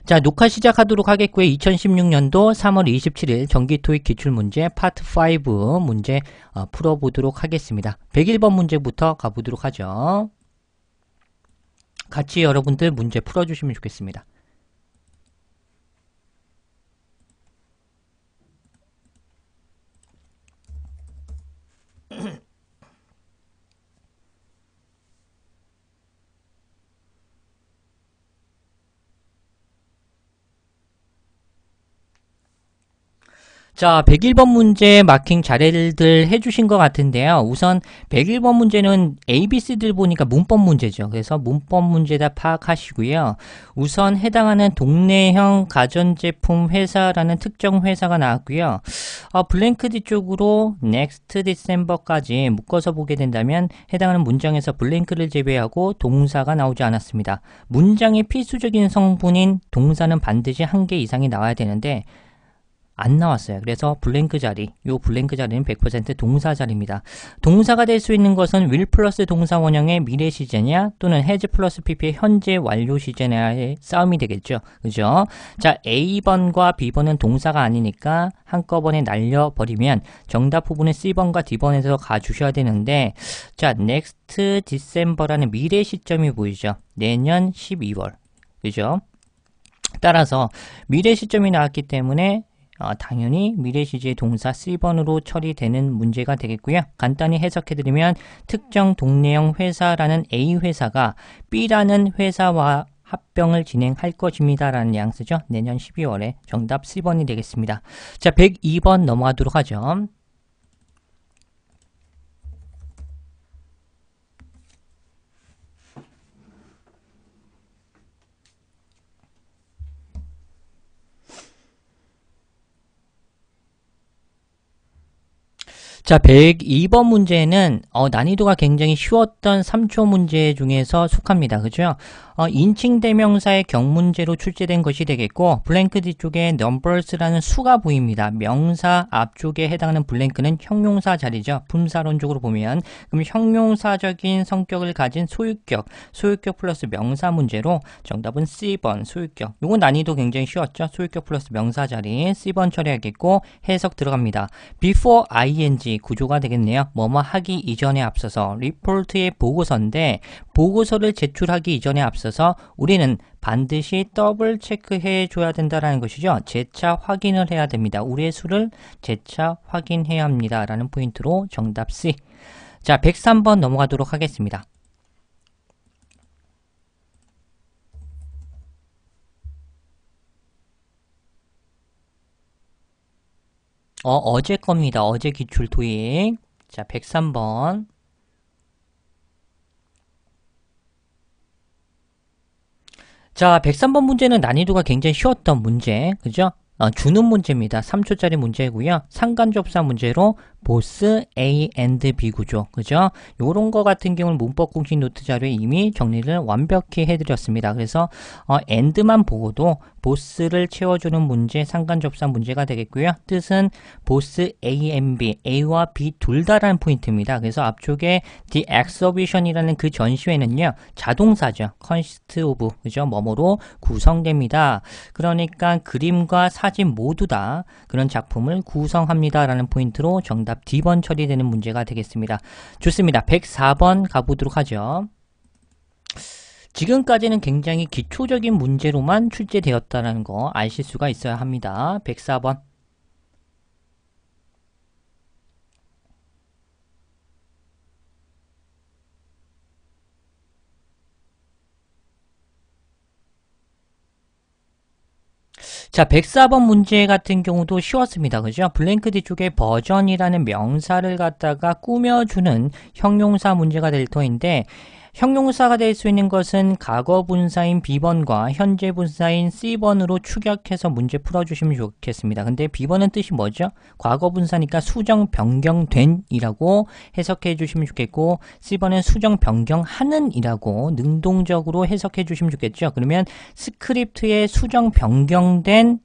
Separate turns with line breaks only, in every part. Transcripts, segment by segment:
자, 녹화 시작하도록 하겠고요. 2016년도 3월 27일 정기 토익 기출문제 파트 5 문제 풀어보도록 하겠습니다. 101번 문제부터 가보도록 하죠. 같이 여러분들 문제 풀어주시면 좋겠습니다. 자, 101번 문제 마킹 잘들 해주신 것 같은데요. 우선 101번 문제는 ABC들 보니까 문법 문제죠. 그래서 문법 문제다 파악하시고요. 우선 해당하는 동네형 가전제품 회사라는 특정 회사가 나왔고요. 블랭크 뒤쪽으로 next December까지 묶어서 보게 된다면 해당하는 문장에서 블랭크를 제외하고 동사가 나오지 않았습니다. 문장의 필수적인 성분인 동사는 반드시 1개 이상이 나와야 되는데 안 나왔어요. 그래서 블랭크 자리, 요 블랭크 자리는 100% 동사 자리입니다. 동사가 될 수 있는 것은 will 플러스 동사 원형의 미래 시제냐 또는 has 플러스 pp의 현재 완료 시제냐의 싸움이 되겠죠. 그죠? 자, A번과 B번은 동사가 아니니까 한꺼번에 날려버리면 정답 부분은 C번과 D번에서 가주셔야 되는데, 자, next December라는 미래 시점이 보이죠. 내년 12월. 그죠? 따라서 미래 시점이 나왔기 때문에 당연히 미래시제 동사 C번으로 처리되는 문제가 되겠고요. 간단히 해석해드리면 특정 동네형 회사라는 A 회사가 B라는 회사와 합병을 진행할 것입니다 라는 뉘앙스죠. 내년 12월에 정답 C번이 되겠습니다. 자, 102번 넘어가도록 하죠. 자, 102번 문제는 난이도가 굉장히 쉬웠던 3초 문제 중에서 속합니다. 그죠? 인칭 대명사의 경문제로 출제된 것이 되겠고, 블랭크 뒤쪽에 numbers라는 수가 보입니다. 명사 앞쪽에 해당하는 블랭크는 형용사 자리죠. 분사론적으로 보면. 그럼 형용사적인 성격을 가진 소유격 플러스 명사 문제로 정답은 C번 소유격. 요건 난이도 굉장히 쉬웠죠. 소유격 플러스 명사 자리 C번 처리하겠고, 해석 들어갑니다. before ing 구조가 되겠네요. 뭐뭐 하기 이전에 앞서서 리포트의 보고서인데, 보고서를 제출하기 이전에 앞서서 우리는 반드시 더블 체크해 줘야 된다라는 것이죠. 재차 확인을 해야 됩니다. 우리의 수를 재차 확인해야 합니다 라는 포인트로 정답 C. 자, 103번 넘어가도록 하겠습니다. 어제 겁니다. 어제 기출 토익. 자, 103번. 자, 103번 문제는 난이도가 굉장히 쉬웠던 문제. 그죠? 주는 문제입니다. 3초짜리 문제고요. 상관접사 문제로 보스 A and B 구조. 그죠? 요런 거 같은 경우는 문법 공식 노트 자료에 이미 정리를 완벽히 해드렸습니다. 그래서 and만 보고도 보스를 채워주는 문제, 상관접사 문제가 되겠고요. 뜻은 보스 A and B, A와 B 둘 다라는 포인트입니다. 그래서 앞쪽에 the exhibition이라는 그 전시회는요, 자동사죠. consist of, 그죠? 뭐뭐로 구성됩니다. 그러니까 그림과 사진 모두 다 그런 작품을 구성합니다 라는 포인트로 정답 D번 처리되는 문제가 되겠습니다. 좋습니다. 104번 가보도록 하죠. 지금까지는 굉장히 기초적인 문제로만 출제되었다는 거 아실 수가 있어야 합니다. 104번. 자, 104번 문제 같은 경우도 쉬웠습니다. 그죠? 블랭크 뒤쪽에 버전이라는 명사를 갖다가 꾸며주는 형용사 문제가 될 터인데, 형용사가 될 수 있는 것은 과거 분사인 B번과 현재 분사인 C번으로 추격해서 문제 풀어주시면 좋겠습니다. 근데 B번은 뜻이 뭐죠? 과거 분사니까 수정 변경된 이라고 해석해 주시면 좋겠고, C번은 수정 변경하는 이라고 능동적으로 해석해 주시면 좋겠죠. 그러면 스크립트에 수정 변경된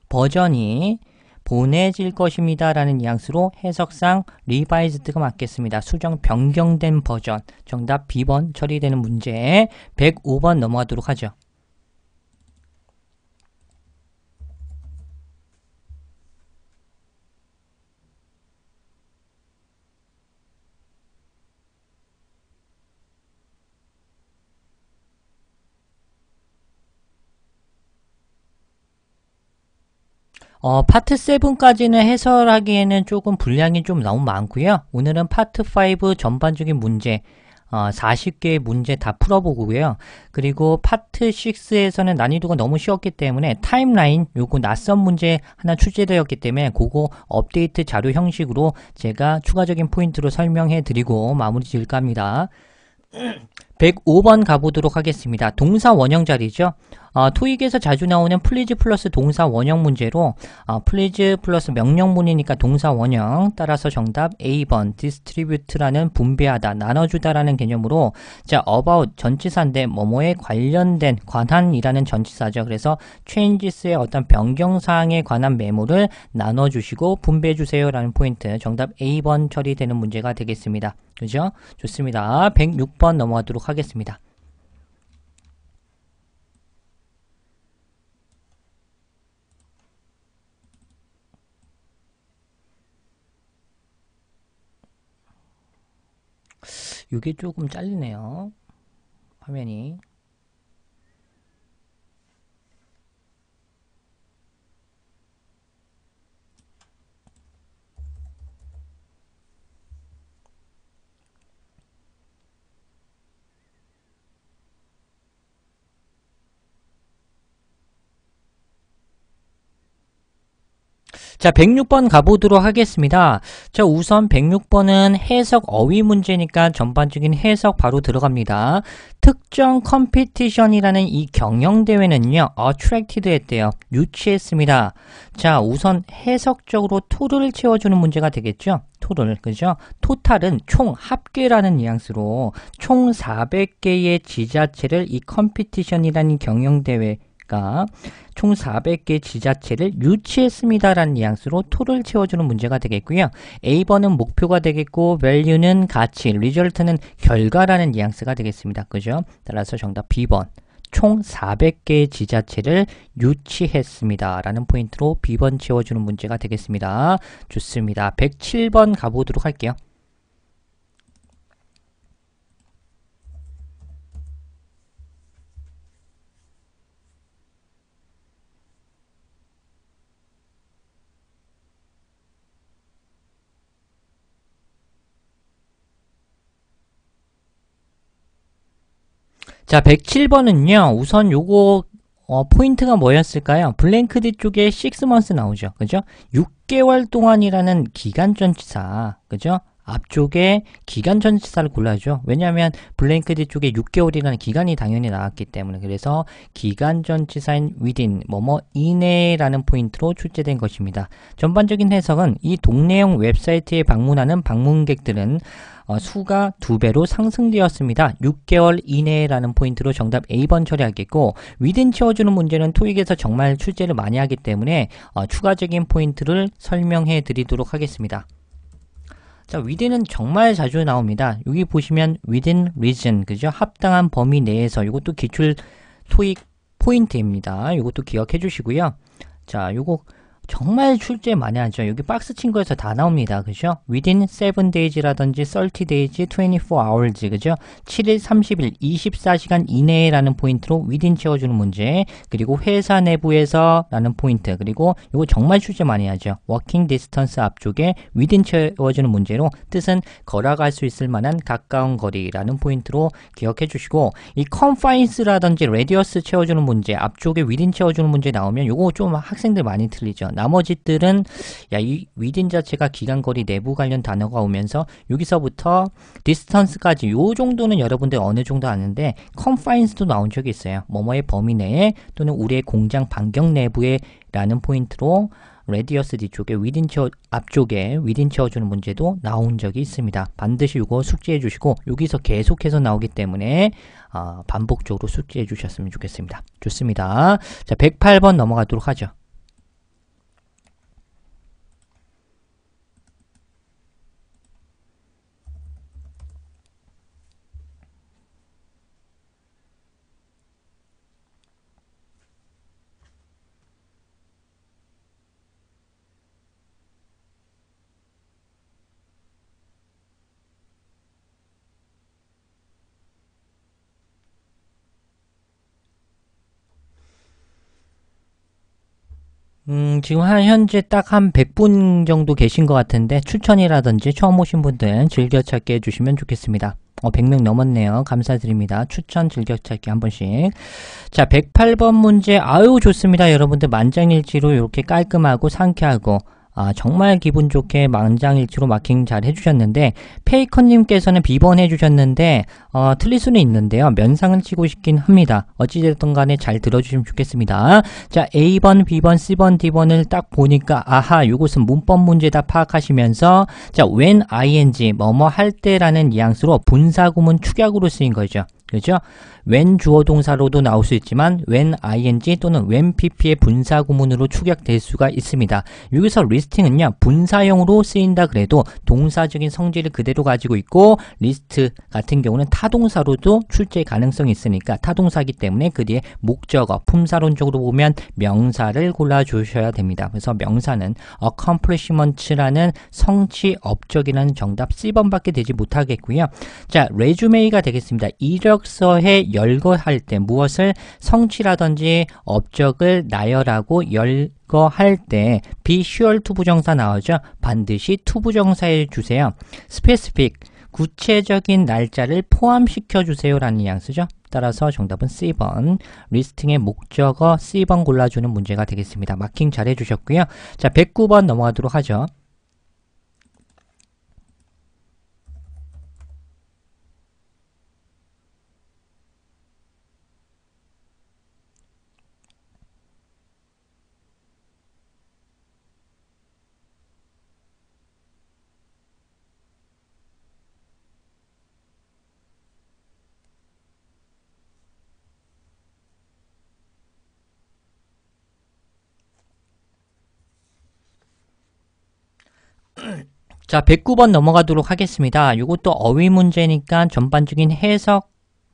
버전이 보내질 것입니다 라는 뉘앙스로 해석상 리바이즈드가 맞겠습니다. 수정 변경된 버전. 정답 B번 처리되는 문제. 105번 넘어가도록 하죠. 파트 7까지는 해설하기에는 조금 분량이 좀 너무 많고요. 오늘은 파트 5 전반적인 문제 40개의 문제 다 풀어보고요. 그리고 파트 6에서는 난이도가 너무 쉬웠기 때문에 타임라인 요거 낯선 문제 하나 출제되었기 때문에 그거 업데이트 자료 형식으로 제가 추가적인 포인트로 설명해 드리고 마무리 지을까 합니다. 105번 가보도록 하겠습니다. 동사 원형 자리죠. 토익에서 자주 나오는 플리즈 플러스 동사 원형 문제로 플리즈 플러스 명령문이니까 동사 원형, 따라서 정답 A번 distribute라는 분배하다, 나눠주다라는 개념으로, 자, about 전치사인데 뭐뭐에 관련된, 관한이라는 전치사죠. 그래서 changes의 어떤 변경사항에 관한 메모를 나눠주시고 분배해주세요 라는 포인트, 정답 A번 처리되는 문제가 되겠습니다. 그죠? 좋습니다. 106번 넘어가도록 하겠습니다. 이게 조금 잘리네요. 화면이. 자, 106번 가보도록 하겠습니다. 자, 우선 106번은 해석 어휘 문제니까 전반적인 해석 바로 들어갑니다. 특정 컴피티션이라는 이 경영대회는요, attracted 했대요. 유치했습니다. 자, 우선 해석적으로 토를 채워주는 문제가 되겠죠? 토를, 그죠? 토탈은 총 합계라는 뉘앙스로 총 400개의 지자체를 이 컴피티션이라는 경영대회가 총 400개 지자체를 유치했습니다라는 뉘앙스로 토를 채워주는 문제가 되겠고요. A번은 목표가 되겠고 value는 가치, result는 결과라는 뉘앙스가 되겠습니다. 그죠? 따라서 정답 B번. 총 400개의 지자체를 유치했습니다 라는 포인트로 B번 채워주는 문제가 되겠습니다. 좋습니다. 107번 가보도록 할게요. 자, 107번은요, 우선 요거, 포인트가 뭐였을까요? 블랭크 뒤쪽에 6months 나오죠. 그죠? 6개월 동안이라는 기간 전치사. 그죠? 앞쪽에 기간 전치사를 골라야죠. 왜냐하면 블랭크 뒤쪽에 6개월이라는 기간이 당연히 나왔기 때문에. 그래서 기간 전치사인 within, 뭐뭐 이내라는 포인트로 출제된 것입니다. 전반적인 해석은 이 동네형 웹사이트에 방문하는 방문객들은 수가 2배로 상승되었습니다. 6개월 이내라는 포인트로 정답 A번 처리하겠고, within 채워주는 문제는 토익에서 정말 출제를 많이 하기 때문에 추가적인 포인트를 설명해 드리도록 하겠습니다. 자, within은 정말 자주 나옵니다. 여기 보시면 within reason, 그죠? 합당한 범위 내에서, 이것도 기출 토익 포인트입니다. 이것도 기억해 주시고요. 자, 요거 정말 출제 많이 하죠. 여기 박스 친 거에서 다 나옵니다. 그죠? within 7 days라든지 30 days, 24 hours, 그죠? 7일, 30일, 24시간 이내라는 포인트로 within 채워주는 문제, 그리고 회사 내부에서 라는 포인트, 그리고 이거 정말 출제 많이 하죠. working distance 앞쪽에 within 채워주는 문제로 뜻은 걸어갈 수 있을 만한 가까운 거리라는 포인트로 기억해 주시고, 이 confines라든지 radius 채워주는 문제, 앞쪽에 within 채워주는 문제 나오면 요거 좀 학생들 많이 틀리죠. 나머지 들은 이 within 자체가 기간거리 내부 관련 단어가 오면서 여기서부터 distance까지 요 정도는 여러분들 어느 정도 아는데 confines도 나온 적이 있어요. 뭐뭐의 범위 내에 또는 우리의 공장 반경 내부에 라는 포인트로 radius 뒤쪽에 within 앞쪽에 within 채워주는 문제도 나온 적이 있습니다. 반드시 이거 숙지해 주시고 여기서 계속해서 나오기 때문에 반복적으로 숙지해 주셨으면 좋겠습니다. 좋습니다. 자, 108번 넘어가도록 하죠. 지금 현재 딱 한 100분 정도 계신 것 같은데 추천이라든지 처음 오신 분들 즐겨찾기 해주시면 좋겠습니다. 100명 넘었네요. 감사드립니다. 추천 즐겨찾기 한 번씩. 자, 108번 문제. 아유, 좋습니다. 여러분들 만장일치로 이렇게 깔끔하고 상쾌하고 정말 기분 좋게 만장일치로 마킹 잘 해주셨는데, 페이커님께서는 B번 해주셨는데, 틀릴 수는 있는데요. 면상을 치고 싶긴 합니다. 어찌됐든 간에 잘 들어주시면 좋겠습니다. 자, A번, B번, C번, D번을 딱 보니까, 아하, 요것은 문법 문제다 파악하시면서, 자, when ing, 뭐뭐 할 때라는 뉘앙스로 분사구문 축약으로 쓰인 거죠. 그렇죠? when 주어 동사로도 나올 수 있지만 when ing 또는 when pp의 분사 구문으로 축약될 수가 있습니다. 여기서 리스팅은요, 분사형으로 쓰인다 그래도 동사적인 성질을 그대로 가지고 있고, 리스트 같은 경우는 타동사로도 출제 가능성이 있으니까 타동사기 때문에 그 뒤에 목적어, 품사론적으로 보면 명사를 골라주셔야 됩니다. 그래서 명사는 accomplishments라는 성취, 업적이라는 정답 C번밖에 되지 못하겠고요. 자, 레주메이가 되겠습니다. 이력서에 열거할 때 무엇을 성취라든지 업적을 나열하고 열거할 때 be sure to 부정사 나오죠. 반드시 to 부정사해 주세요. specific, 구체적인 날짜를 포함시켜 주세요 라는 뉘앙스죠. 따라서 정답은 C번, 리스팅의 목적어 C번 골라주는 문제가 되겠습니다. 마킹 잘 해주셨고요. 자, 109번 넘어가도록 하죠. 자, 109번 넘어가도록 하겠습니다. 이것도 어휘 문제니까 전반적인 해석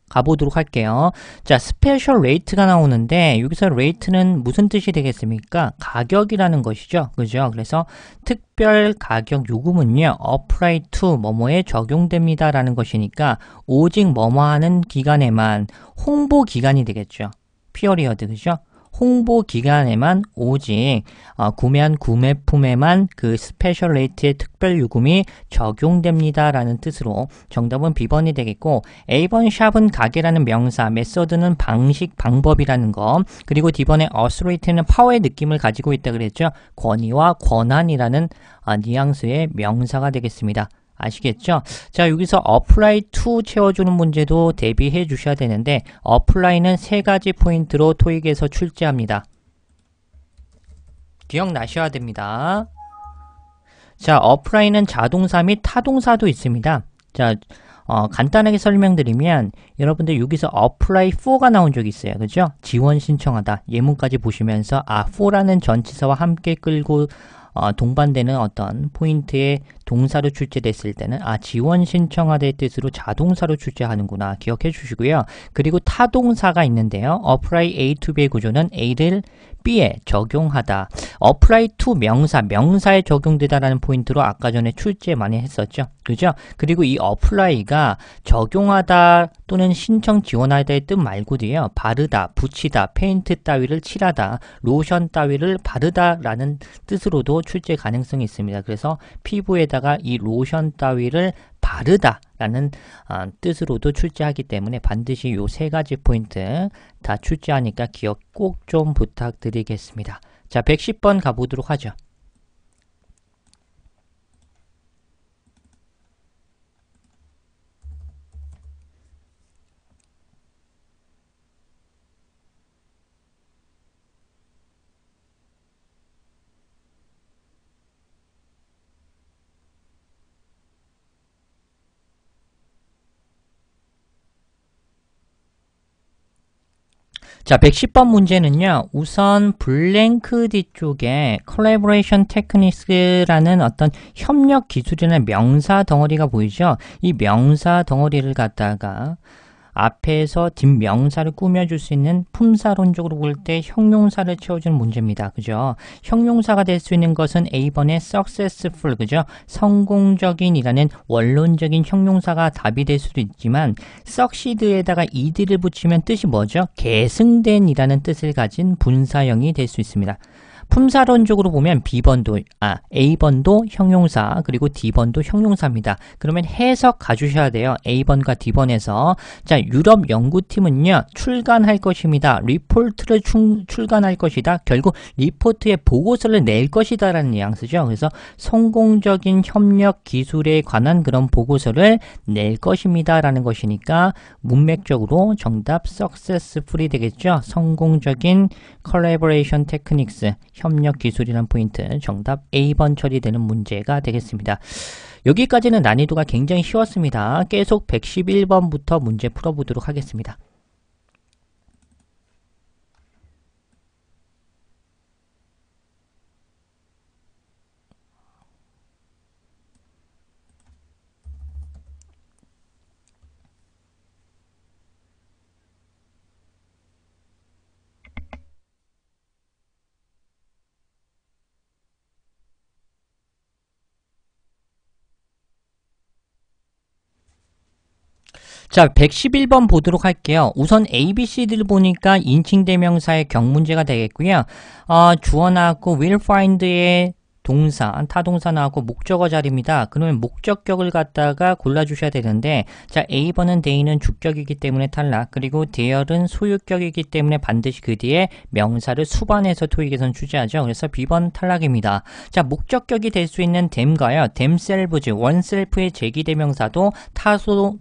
가보도록 할게요. 자, 스페셜 레이트가 나오는데 여기서 레이트는 무슨 뜻이 되겠습니까? 가격이라는 것이죠. 그죠? 그래서 특별 가격 요금은요, apply to 뭐뭐에 적용됩니다 라는 것이니까 오직 뭐뭐 하는 기간에만, 홍보 기간이 되겠죠. 피어리어드, 그죠? 홍보 기간에만 오직 구매한 구매품에만 그 스페셜 레이트의 특별 요금이 적용됩니다 라는 뜻으로 정답은 B번이 되겠고, A번 샵은 가게라는 명사, 메서드는 방식, 방법이라는 거, 그리고 D번의 authority는 파워의 느낌을 가지고 있다 그랬죠. 권위와 권한이라는 뉘앙스의 명사가 되겠습니다. 아시겠죠? 자, 여기서 apply to 채워주는 문제도 대비해 주셔야 되는데, apply는 세 가지 포인트로 토익에서 출제합니다. 기억나셔야 됩니다. 자, apply는 자동사 및 타동사도 있습니다. 자, 간단하게 설명드리면 여러분들 여기서 apply for가 나온 적이 있어요. 그죠? 지원 신청하다. 예문까지 보시면서 for라는 전치사와 함께 끌고 동반되는 어떤 포인트의 동사로 출제됐을 때는 지원 신청하다의 뜻으로 자동사로 출제하는구나 기억해 주시고요. 그리고 타동사가 있는데요. apply A to B의 구조는 A를 B에 적용하다. apply to 명사, 명사에 적용되다라는 포인트로 아까 전에 출제 많이 했었죠. 그죠? 그리고 이 apply가 적용하다 또는 신청 지원하다의 뜻 말고도요. 바르다, 붙이다, 페인트 따위를 칠하다, 로션 따위를 바르다라는 뜻으로도 출제 가능성이 있습니다. 그래서 피부에다가 이 로션 따위를 바르다라는 뜻으로도 출제하기 때문에 반드시 요 세 가지 포인트 다 출제하니까 기억 꼭 좀 부탁드리겠습니다. 자, 110번 가보도록 하죠. 자, 110번 문제는요, 우선 블랭크 뒤쪽에 collaboration techniques라는 어떤 협력 기술이라는 명사 덩어리가 보이죠? 이 명사 덩어리를 갖다가 앞에서 뒷명사를 꾸며줄 수 있는 품사론적으로 볼 때 형용사를 채워주는 문제입니다. 그죠? 형용사가 될 수 있는 것은 A번의 successful, 그죠? 성공적인이라는 원론적인 형용사가 답이 될 수도 있지만 succeed에다가 ed를 붙이면 뜻이 뭐죠? 계승된이라는 뜻을 가진 분사형이 될 수 있습니다. 품사론적으로 보면 A번도 형용사, 그리고 D번도 형용사입니다. 그러면 해석 가주셔야 돼요. A번과 D번에서. 자, 유럽 연구팀은요, 출간할 것입니다. 리포트를 출간할 것이다. 결국 리포트에 보고서를 낼 것이다 라는 뉘앙스죠. 그래서 성공적인 협력 기술에 관한 그런 보고서를 낼 것입니다 라는 것이니까 문맥적으로 정답 successful이 되겠죠. 성공적인 collaboration techniques, 협력 기술이란 포인트, 정답 A번 처리되는 문제가 되겠습니다. 여기까지는 난이도가 굉장히 쉬웠습니다. 계속 111번부터 문제 풀어보도록 하겠습니다. 자, 111번 보도록 할게요. 우선 ABC들 보니까 인칭대명사의 경문제가 되겠고요. 주어 나왔고 will find의 동사, 타동사 나왔고 목적어 자리입니다. 그러면 목적격을 갖다가 골라주셔야 되는데, 자, A번은 they는 주격이기 때문에 탈락, 그리고 there은 소유격이기 때문에 반드시 그 뒤에 명사를 수반해서 토익에선 출제하죠. 그래서 B번 탈락입니다. 자, 목적격이 될 수 있는 them가요, themselves, oneself의 제기대명사도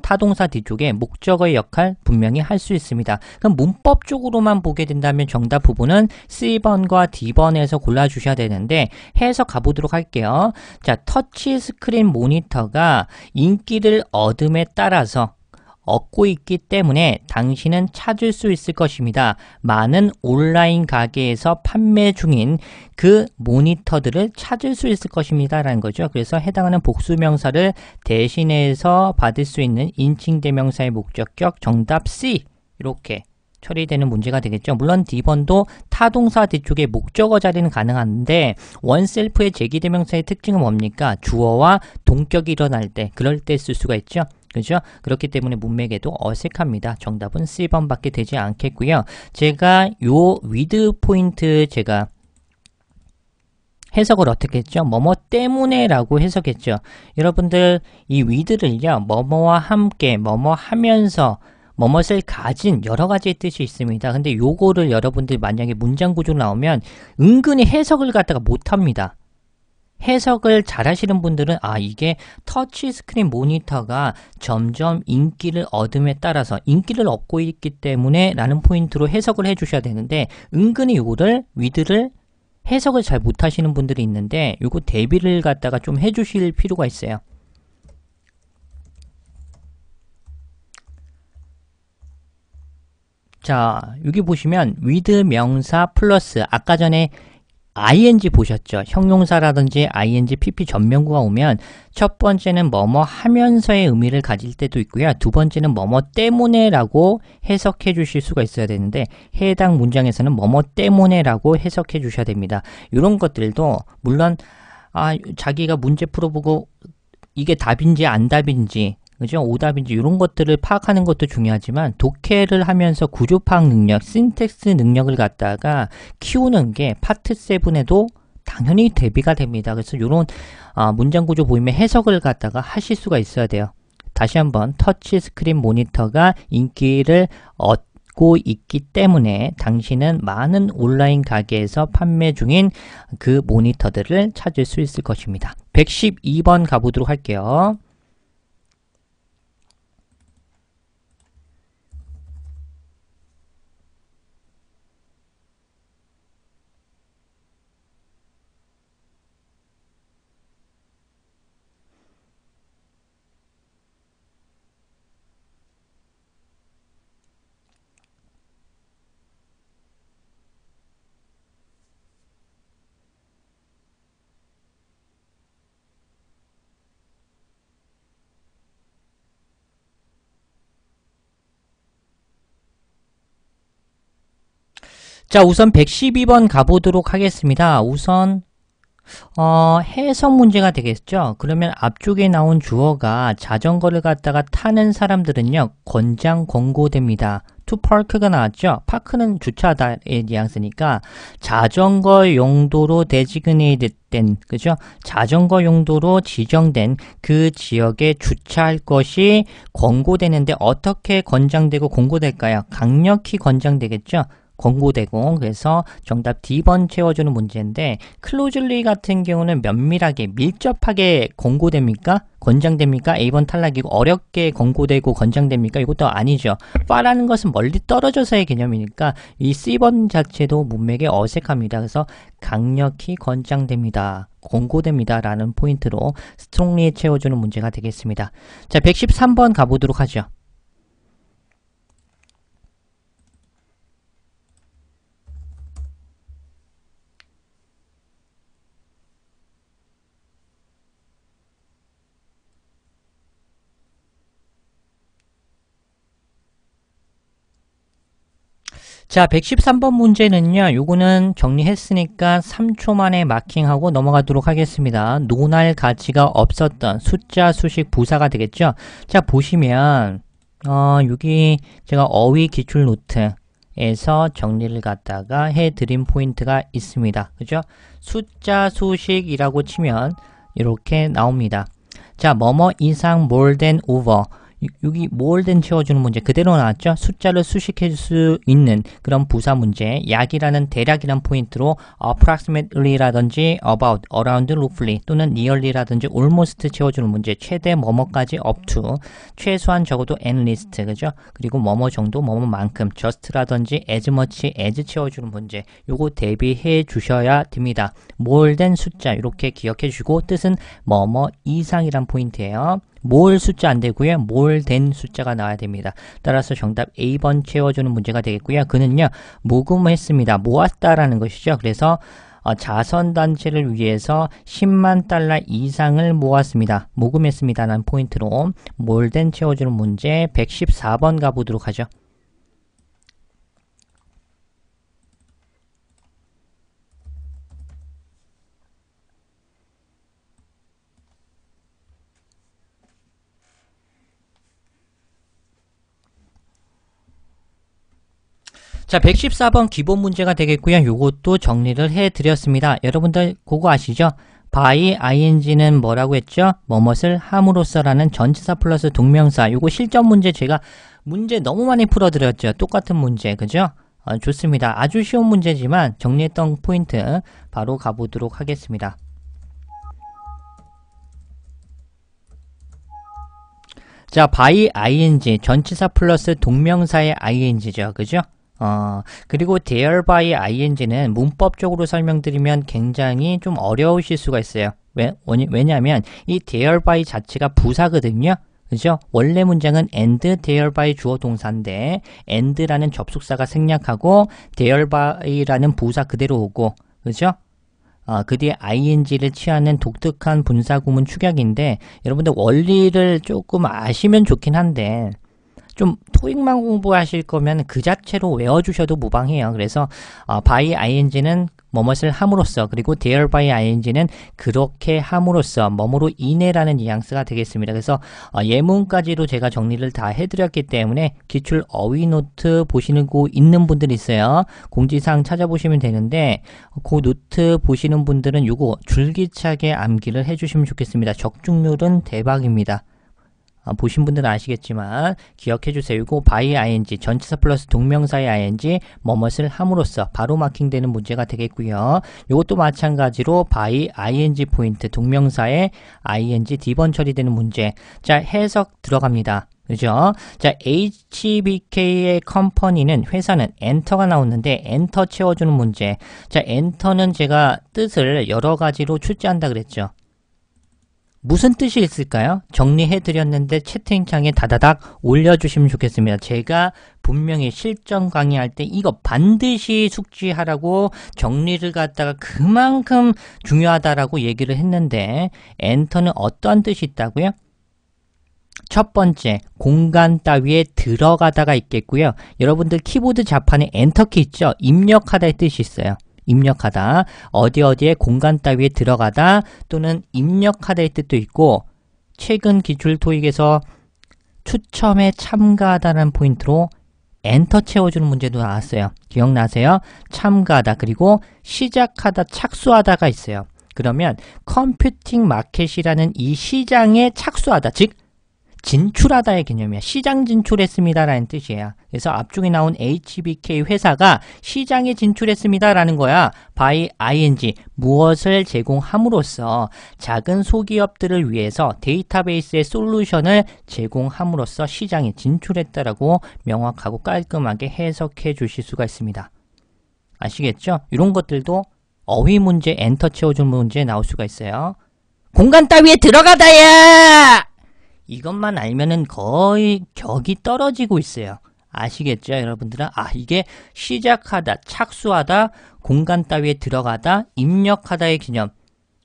타동사 뒤쪽에 목적어의 역할 분명히 할 수 있습니다. 그럼 문법적으로만 보게 된다면 정답 부분은 C번과 D번에서 골라주셔야 되는데, 해석 가보도록 할게요. 자, 터치 스크린 모니터가 인기를 얻음에 따라서 얻고 있기 때문에 당신은 찾을 수 있을 것입니다. 많은 온라인 가게에서 판매 중인 그 모니터들을 찾을 수 있을 것입니다 라는 거죠. 그래서 해당하는 복수명사를 대신해서 받을 수 있는 인칭대명사의 목적격 정답 C, 이렇게 처리되는 문제가 되겠죠. 물론 D번도 타동사 뒤쪽에 목적어 자리는 가능한데 원셀프의 제기대명사의 특징은 뭡니까? 주어와 동격이 일어날 때, 그럴 때 쓸 수가 있죠. 그죠? 그렇기 때문에 문맥에도 어색합니다. 정답은 C번밖에 되지 않겠고요. 제가 요 with 포인트 제가 해석을 어떻게 했죠? 뭐뭐 때문에 라고 해석했죠. 여러분들 이 with를요, 뭐뭐와 함께, 뭐뭐 하면서, 뭐뭇을 가진 여러 가지의 뜻이 있습니다. 근데 요거를 여러분들 만약에 문장 구조 나오면 은근히 해석을 갖다가 못합니다. 해석을 잘 하시는 분들은 이게 터치 스크린 모니터가 점점 인기를 얻음에 따라서 인기를 얻고 있기 때문에 라는 포인트로 해석을 해주셔야 되는데, 은근히 요거를 with를 해석을 잘 못하시는 분들이 있는데 요거 대비를 갖다가 좀 해주실 필요가 있어요. 자, 여기 보시면 with 명사 플러스 아까 전에 ing 보셨죠? 형용사라든지 ing, pp 전명구가 오면 첫 번째는 뭐뭐 하면서의 의미를 가질 때도 있고요. 두 번째는 뭐뭐 때문에 라고 해석해 주실 수가 있어야 되는데, 해당 문장에서는 뭐뭐 때문에 라고 해석해 주셔야 됩니다. 이런 것들도 물론 자기가 문제 풀어보고 이게 답인지 안 답인지, 그죠? 오답인지 이런 것들을 파악하는 것도 중요하지만 독해를 하면서 구조 파악 능력, 신텍스 능력을 갖다가 키우는 게 파트 7에도 당연히 대비가 됩니다. 그래서 이런 문장 구조 보이면 해석을 갖다가 하실 수가 있어야 돼요. 다시 한번 터치 스크린 모니터가 인기를 얻고 있기 때문에 당신은 많은 온라인 가게에서 판매 중인 그 모니터들을 찾을 수 있을 것입니다. 112번 가보도록 할게요. 자, 우선 112번 가보도록 하겠습니다. 우선 해석 문제가 되겠죠. 그러면 앞쪽에 나온 주어가 자전거를 갖다가 타는 사람들은요, 권장권고됩니다. to park가 나왔죠. 파크는 주차하다의 뉘앙스니까 자전거 용도로 designated 된, 그죠? 자전거 용도로 지정된 그 지역에 주차할 것이 권고되는데 어떻게 권장되고 권고될까요? 강력히 권장되겠죠? 권고되고. 그래서 정답 D번 채워주는 문제인데 closely 같은 경우는 면밀하게 밀접하게 권고됩니까? 권장됩니까? A번 탈락이고 어렵게 권고되고 권장됩니까? 이것도 아니죠. far라는 것은 멀리 떨어져서의 개념이니까 이 C번 자체도 문맥에 어색합니다. 그래서 강력히 권장됩니다. 권고됩니다. 라는 포인트로 strongly 채워주는 문제가 되겠습니다. 자, 113번 가보도록 하죠. 자, 113번 문제는요, 요거는 정리했으니까 3초 만에 마킹하고 넘어가도록 하겠습니다. 논할 가치가 없었던 숫자, 수식, 부사가 되겠죠? 자, 보시면, 여기 제가 어휘 기출 노트에서 정리를 갖다가 해드린 포인트가 있습니다. 그죠? 숫자, 수식이라고 치면 이렇게 나옵니다. 자, 뭐뭐 이상 more than over. 여기 more than 채워주는 문제 그대로 나왔죠? 숫자를 수식해줄 수 있는 그런 부사 문제, 약이라는 대략이란 포인트로 approximately라든지 about, around, roughly 또는 nearly라든지 almost 채워주는 문제, 최대 뭐뭐까지 up to, 최소한 적어도 at least, 그죠? 그리고 뭐뭐 정도, 뭐뭐만큼, just라든지 as much as 채워주는 문제, 요거 대비해 주셔야 됩니다. more than 숫자 이렇게 기억해 주고 뜻은 뭐뭐 이상이란 포인트예요. more 숫자 안 되고요. more than 숫자가 나와야 됩니다. 따라서 정답 A번 채워주는 문제가 되겠고요. 그는요, 모금했습니다. 모았다라는 것이죠. 그래서 자선단체를 위해서 10만 달러 이상을 모았습니다. 모금했습니다라는 포인트로 more than 채워주는 문제 114번 가보도록 하죠. 자, 114번 기본 문제가 되겠고요. 요것도 정리를 해드렸습니다. 여러분들 그거 아시죠? by ing는 뭐라고 했죠? 뭐뭇을 함으로써라는 전치사 플러스 동명사. 요거 실전 문제 제가 문제 너무 많이 풀어드렸죠. 똑같은 문제, 그죠? 좋습니다. 아주 쉬운 문제지만 정리했던 포인트 바로 가보도록 하겠습니다. 자, by ing 전치사 플러스 동명사의 ing죠. 그죠? 그리고 there by ing는 문법적으로 설명드리면 굉장히 좀 어려우실 수가 있어요. 왜냐하면 이 there by 자체가 부사거든요. 그죠? 원래 문장은 and there by 주어 동사인데 and라는 접속사가 생략하고 there by라는 부사 그대로 오고, 그죠? 그 뒤에 ing를 취하는 독특한 분사구문 축약인데 여러분들 원리를 조금 아시면 좋긴 한데 좀 토익만 공부하실 거면 그 자체로 외워주셔도 무방해요. 그래서 by ing는 뭐뭇을 함으로써, 그리고 there by ing는 그렇게 함으로써, 뭐뭐로 인해라는 뉘앙스가 되겠습니다. 그래서 예문까지도 제가 정리를 다 해드렸기 때문에 기출 어휘 노트 보시는 거 있는 분들 있어요. 공지사항 찾아보시면 되는데 그 노트 보시는 분들은 요거 줄기차게 암기를 해주시면 좋겠습니다. 적중률은 대박입니다. 보신 분들은 아시겠지만 기억해주세요. 이거 by ing, 전치사 플러스 동명사의 ing, 뭐뭇을 함으로써 바로 마킹되는 문제가 되겠고요. 이것도 마찬가지로 by ing 포인트, 동명사의 ing, D번 처리되는 문제. 자, 해석 들어갑니다. 그죠? 자, HBK의 컴퍼니는, 회사는 엔터가 나오는데 엔터 채워주는 문제. 자, 엔터는 제가 뜻을 여러 가지로 출제한다 그랬죠. 무슨 뜻이 있을까요? 정리해드렸는데 채팅창에 다다닥 올려주시면 좋겠습니다. 제가 분명히 실전 강의할 때 이거 반드시 숙지하라고 정리를 갖다가 그만큼 중요하다라고 얘기를 했는데 엔터는 어떠한 뜻이 있다고요? 첫 번째, 공간 따위에 들어가다가 있겠고요. 여러분들 키보드 자판에 엔터키 있죠? 입력하다의 뜻이 있어요. 입력하다, 어디에 공간 따위에 들어가다 또는 입력하다의 뜻도 있고, 최근 기출 토익에서 추첨에 참가하다는 포인트로 엔터 채워주는 문제도 나왔어요. 기억나세요? 참가하다 그리고 시작하다 착수하다가 있어요. 그러면 컴퓨팅 마켓이라는 이 시장에 착수하다, 즉 진출하다의 개념이야. 시장 진출했습니다 라는 뜻이에요. 그래서 앞쪽에 나온 HBK 회사가 시장에 진출했습니다 라는 거야. by ing, 무엇을 제공함으로써 작은 소기업들을 위해서 데이터베이스의 솔루션을 제공함으로써 시장에 진출했다라고 명확하고 깔끔하게 해석해 주실 수가 있습니다. 아시겠죠? 이런 것들도 어휘 문제, 엔터 채워준 문제에 나올 수가 있어요. 공간 따위에 들어가다야! 이것만 알면은 거의 격이 떨어지고 있어요. 아시겠죠, 여러분들은? 이게 시작하다, 착수하다, 공간 따위에 들어가다, 입력하다의 개념,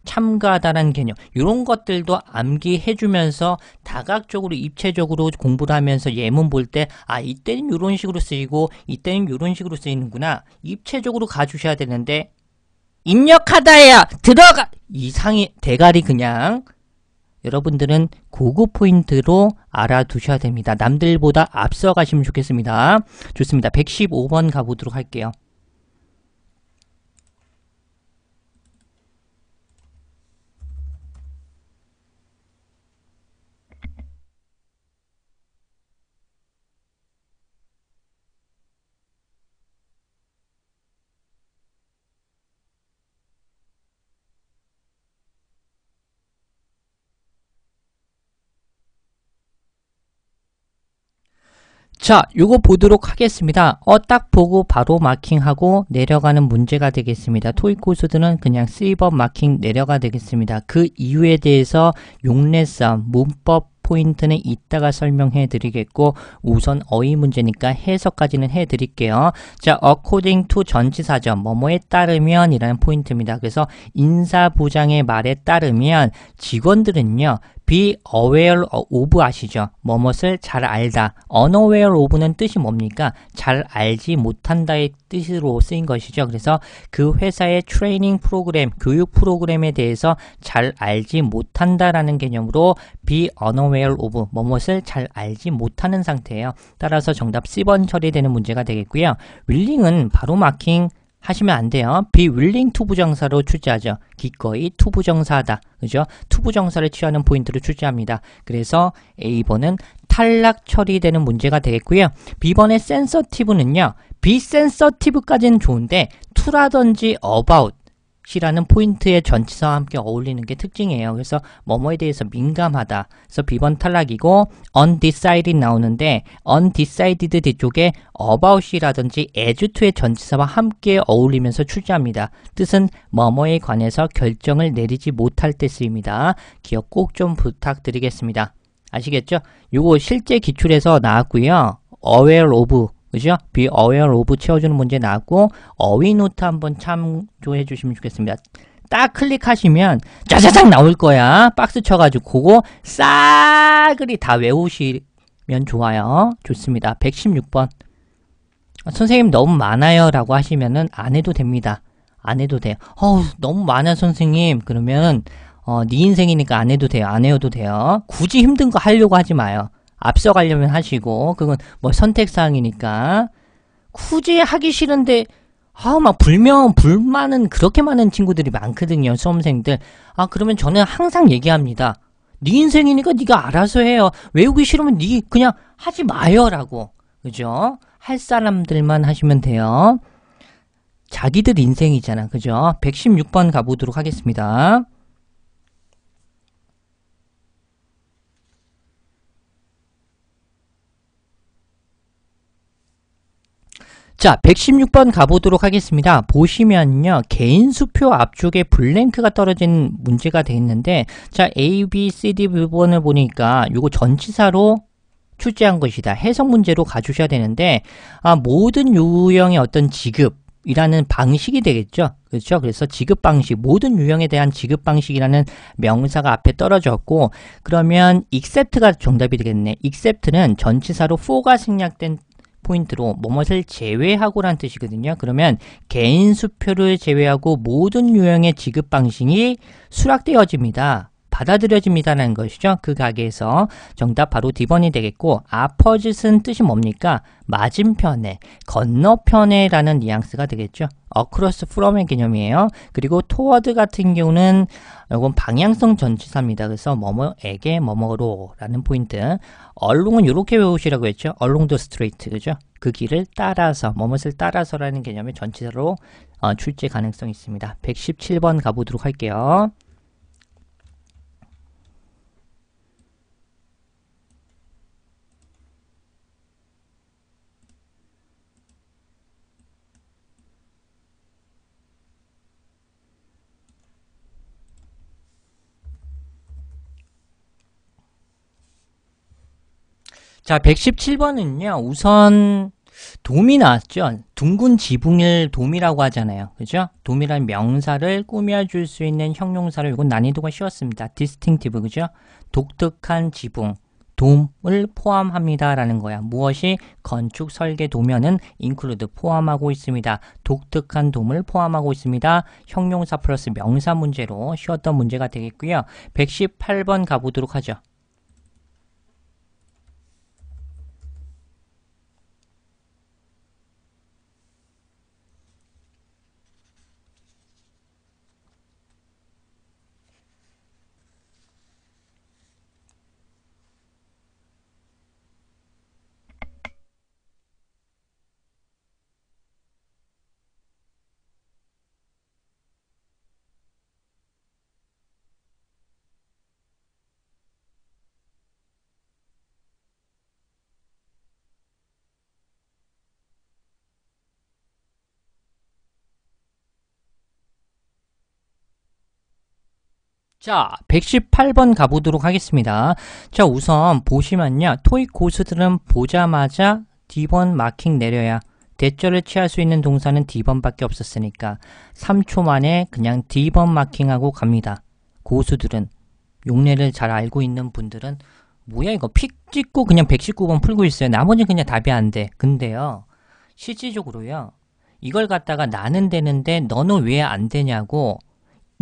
참가하다라는 개념, 이런 것들도 암기해주면서 다각적으로, 입체적으로 공부를 하면서 예문 볼 때, 이때는 이런 식으로 쓰이고, 이때는 이런 식으로 쓰이는구나. 입체적으로 가주셔야 되는데, 입력하다야! 들어가! 이상이, 대가리 그냥, 여러분들은 고급 포인트로 알아두셔야 됩니다. 남들보다 앞서 가시면 좋겠습니다. 좋습니다. 115번 가보도록 할게요. 자, 요거 보도록 하겠습니다. 딱 보고 바로 마킹하고 내려가는 문제가 되겠습니다. 토익 고수들은 그냥 3번 마킹 내려가 되겠습니다. 그 이유에 대해서 용례싸움, 문법 포인트는 이따가 설명해 드리겠고 우선 어휘 문제니까 해석까지는 해 드릴게요. 자, according to 전치사죠. 뭐뭐에 따르면 이라는 포인트입니다. 그래서 인사부장의 말에 따르면 직원들은요. be aware of 아시죠? 뭐뭇을 잘 알다. unaware of는 뜻이 뭡니까? 잘 알지 못한다의 뜻으로 쓰인 것이죠. 그래서 그 회사의 트레이닝 프로그램, 교육 프로그램에 대해서 잘 알지 못한다라는 개념으로 be unaware of, 뭐뭇을 잘 알지 못하는 상태예요. 따라서 정답 C번 처리되는 문제가 되겠고요. willing은 바로 마킹 하시면 안 돼요. be willing to 부정사로 출제하죠. 기꺼이 to 부정사하다. 그죠? to 부정사를 취하는 포인트를 출제합니다. 그래서 A번은 탈락 처리되는 문제가 되겠고요. B번의 sensitive는요. be sensitive까지는 좋은데 to라든지 about 이라는 포인트의 전치사와 함께 어울리는 게 특징이에요. 그래서 뭐뭐에 대해서 민감하다. 그래서 B번 탈락이고 undecided 나오는데 undecided 뒤쪽에 about이라든지 as to의 전치사와 함께 어울리면서 출제합니다. 뜻은 뭐뭐에 관해서 결정을 내리지 못할 때 쓰입니다. 기억 꼭 좀 부탁드리겠습니다. 아시겠죠? 요거 실제 기출에서 나왔고요. aware of 그죠? be aware of 채워주는 문제 나왔고 어휘 노트 한번 참조해 주시면 좋겠습니다. 딱 클릭하시면 짜자작 나올 거야. 박스 쳐가지고 그거 싸그리 다 외우시면 좋아요. 좋습니다. 116번 선생님 너무 많아요 라고 하시면은 안 해도 됩니다. 안 해도 돼요. 너무 많아 선생님 그러면 네 인생이니까 안 해도 돼요. 안 해도 돼요. 굳이 힘든 거 하려고 하지 마요. 앞서가려면 하시고 그건 뭐 선택사항이니까 굳이 하기 싫은데 막 불만은 그렇게 많은 친구들이 많거든요. 수험생들. 그러면 저는 항상 얘기합니다. 네 인생이니까 네가 알아서 해요. 외우기 싫으면 네 그냥 하지 마요 라고. 그죠? 할 사람들만 하시면 돼요. 자기들 인생이잖아. 그죠? 116번 가보도록 하겠습니다. 자, 116번 가보도록 하겠습니다. 보시면요. 개인 수표 앞쪽에 블랭크가 떨어진 문제가 되어 있는데 자, A, B, C, D 부분을 보니까 이거 전치사로 출제한 것이다. 해석 문제로 가주셔야 되는데 모든 유형의 어떤 지급이라는 방식이 되겠죠. 그렇죠? 그래서 지급 방식, 모든 유형에 대한 지급 방식이라는 명사가 앞에 떨어졌고 그러면 except가 정답이 되겠네. except는 전치사로 for가 생략된 포인트로 뭐뭇을 제외하고 라는 뜻이거든요. 그러면 개인 수표를 제외하고 모든 유형의 지급 방식이 수락되어집니다. 받아들여집니다라는 것이죠. 그 가게에서 정답 바로 D번이 되겠고, opposite는 뜻이 뭡니까? 맞은편에, 건너편에 라는 뉘앙스가 되겠죠. across from의 개념이에요. 그리고 toward 같은 경우는 이건 방향성 전치사입니다. 그래서 뭐뭐에게 뭐뭐로 라는 포인트. along은 이렇게 외우시라고 했죠. along the street, 그죠? 그 길을 따라서, 뭐뭇을 따라서라는 개념의 전치사로 출제 가능성이 있습니다. 117번 가보도록 할게요. 자, 117번은요, 우선 돔이 나왔죠. 둥근 지붕을 돔이라고 하잖아요. 그죠? 돔이라는 명사를 꾸며줄 수 있는 형용사를, 이건 난이도가 쉬웠습니다. distinctive, 그죠? 독특한 지붕, 돔을 포함합니다 라는 거야. 무엇이? 건축 설계 도면은 include, 포함하고 있습니다. 독특한 돔을 포함하고 있습니다. 형용사 플러스 명사 문제로 쉬웠던 문제가 되겠고요. 118번 가보도록 하죠. 자, 118번 가보도록 하겠습니다. 자, 우선 보시면요. 토익 고수들은 보자마자 D번 마킹 내려야 대절을 취할 수 있는 동사는 D번밖에 없었으니까 3초 만에 그냥 D번 마킹하고 갑니다. 고수들은, 용례를 잘 알고 있는 분들은 뭐야 이거 픽 찍고 그냥 119번 풀고 있어요. 나머지는 그냥 답이 안 돼. 근데요, 실질적으로요, 이걸 갖다가 나는 되는데 너는 왜 안 되냐고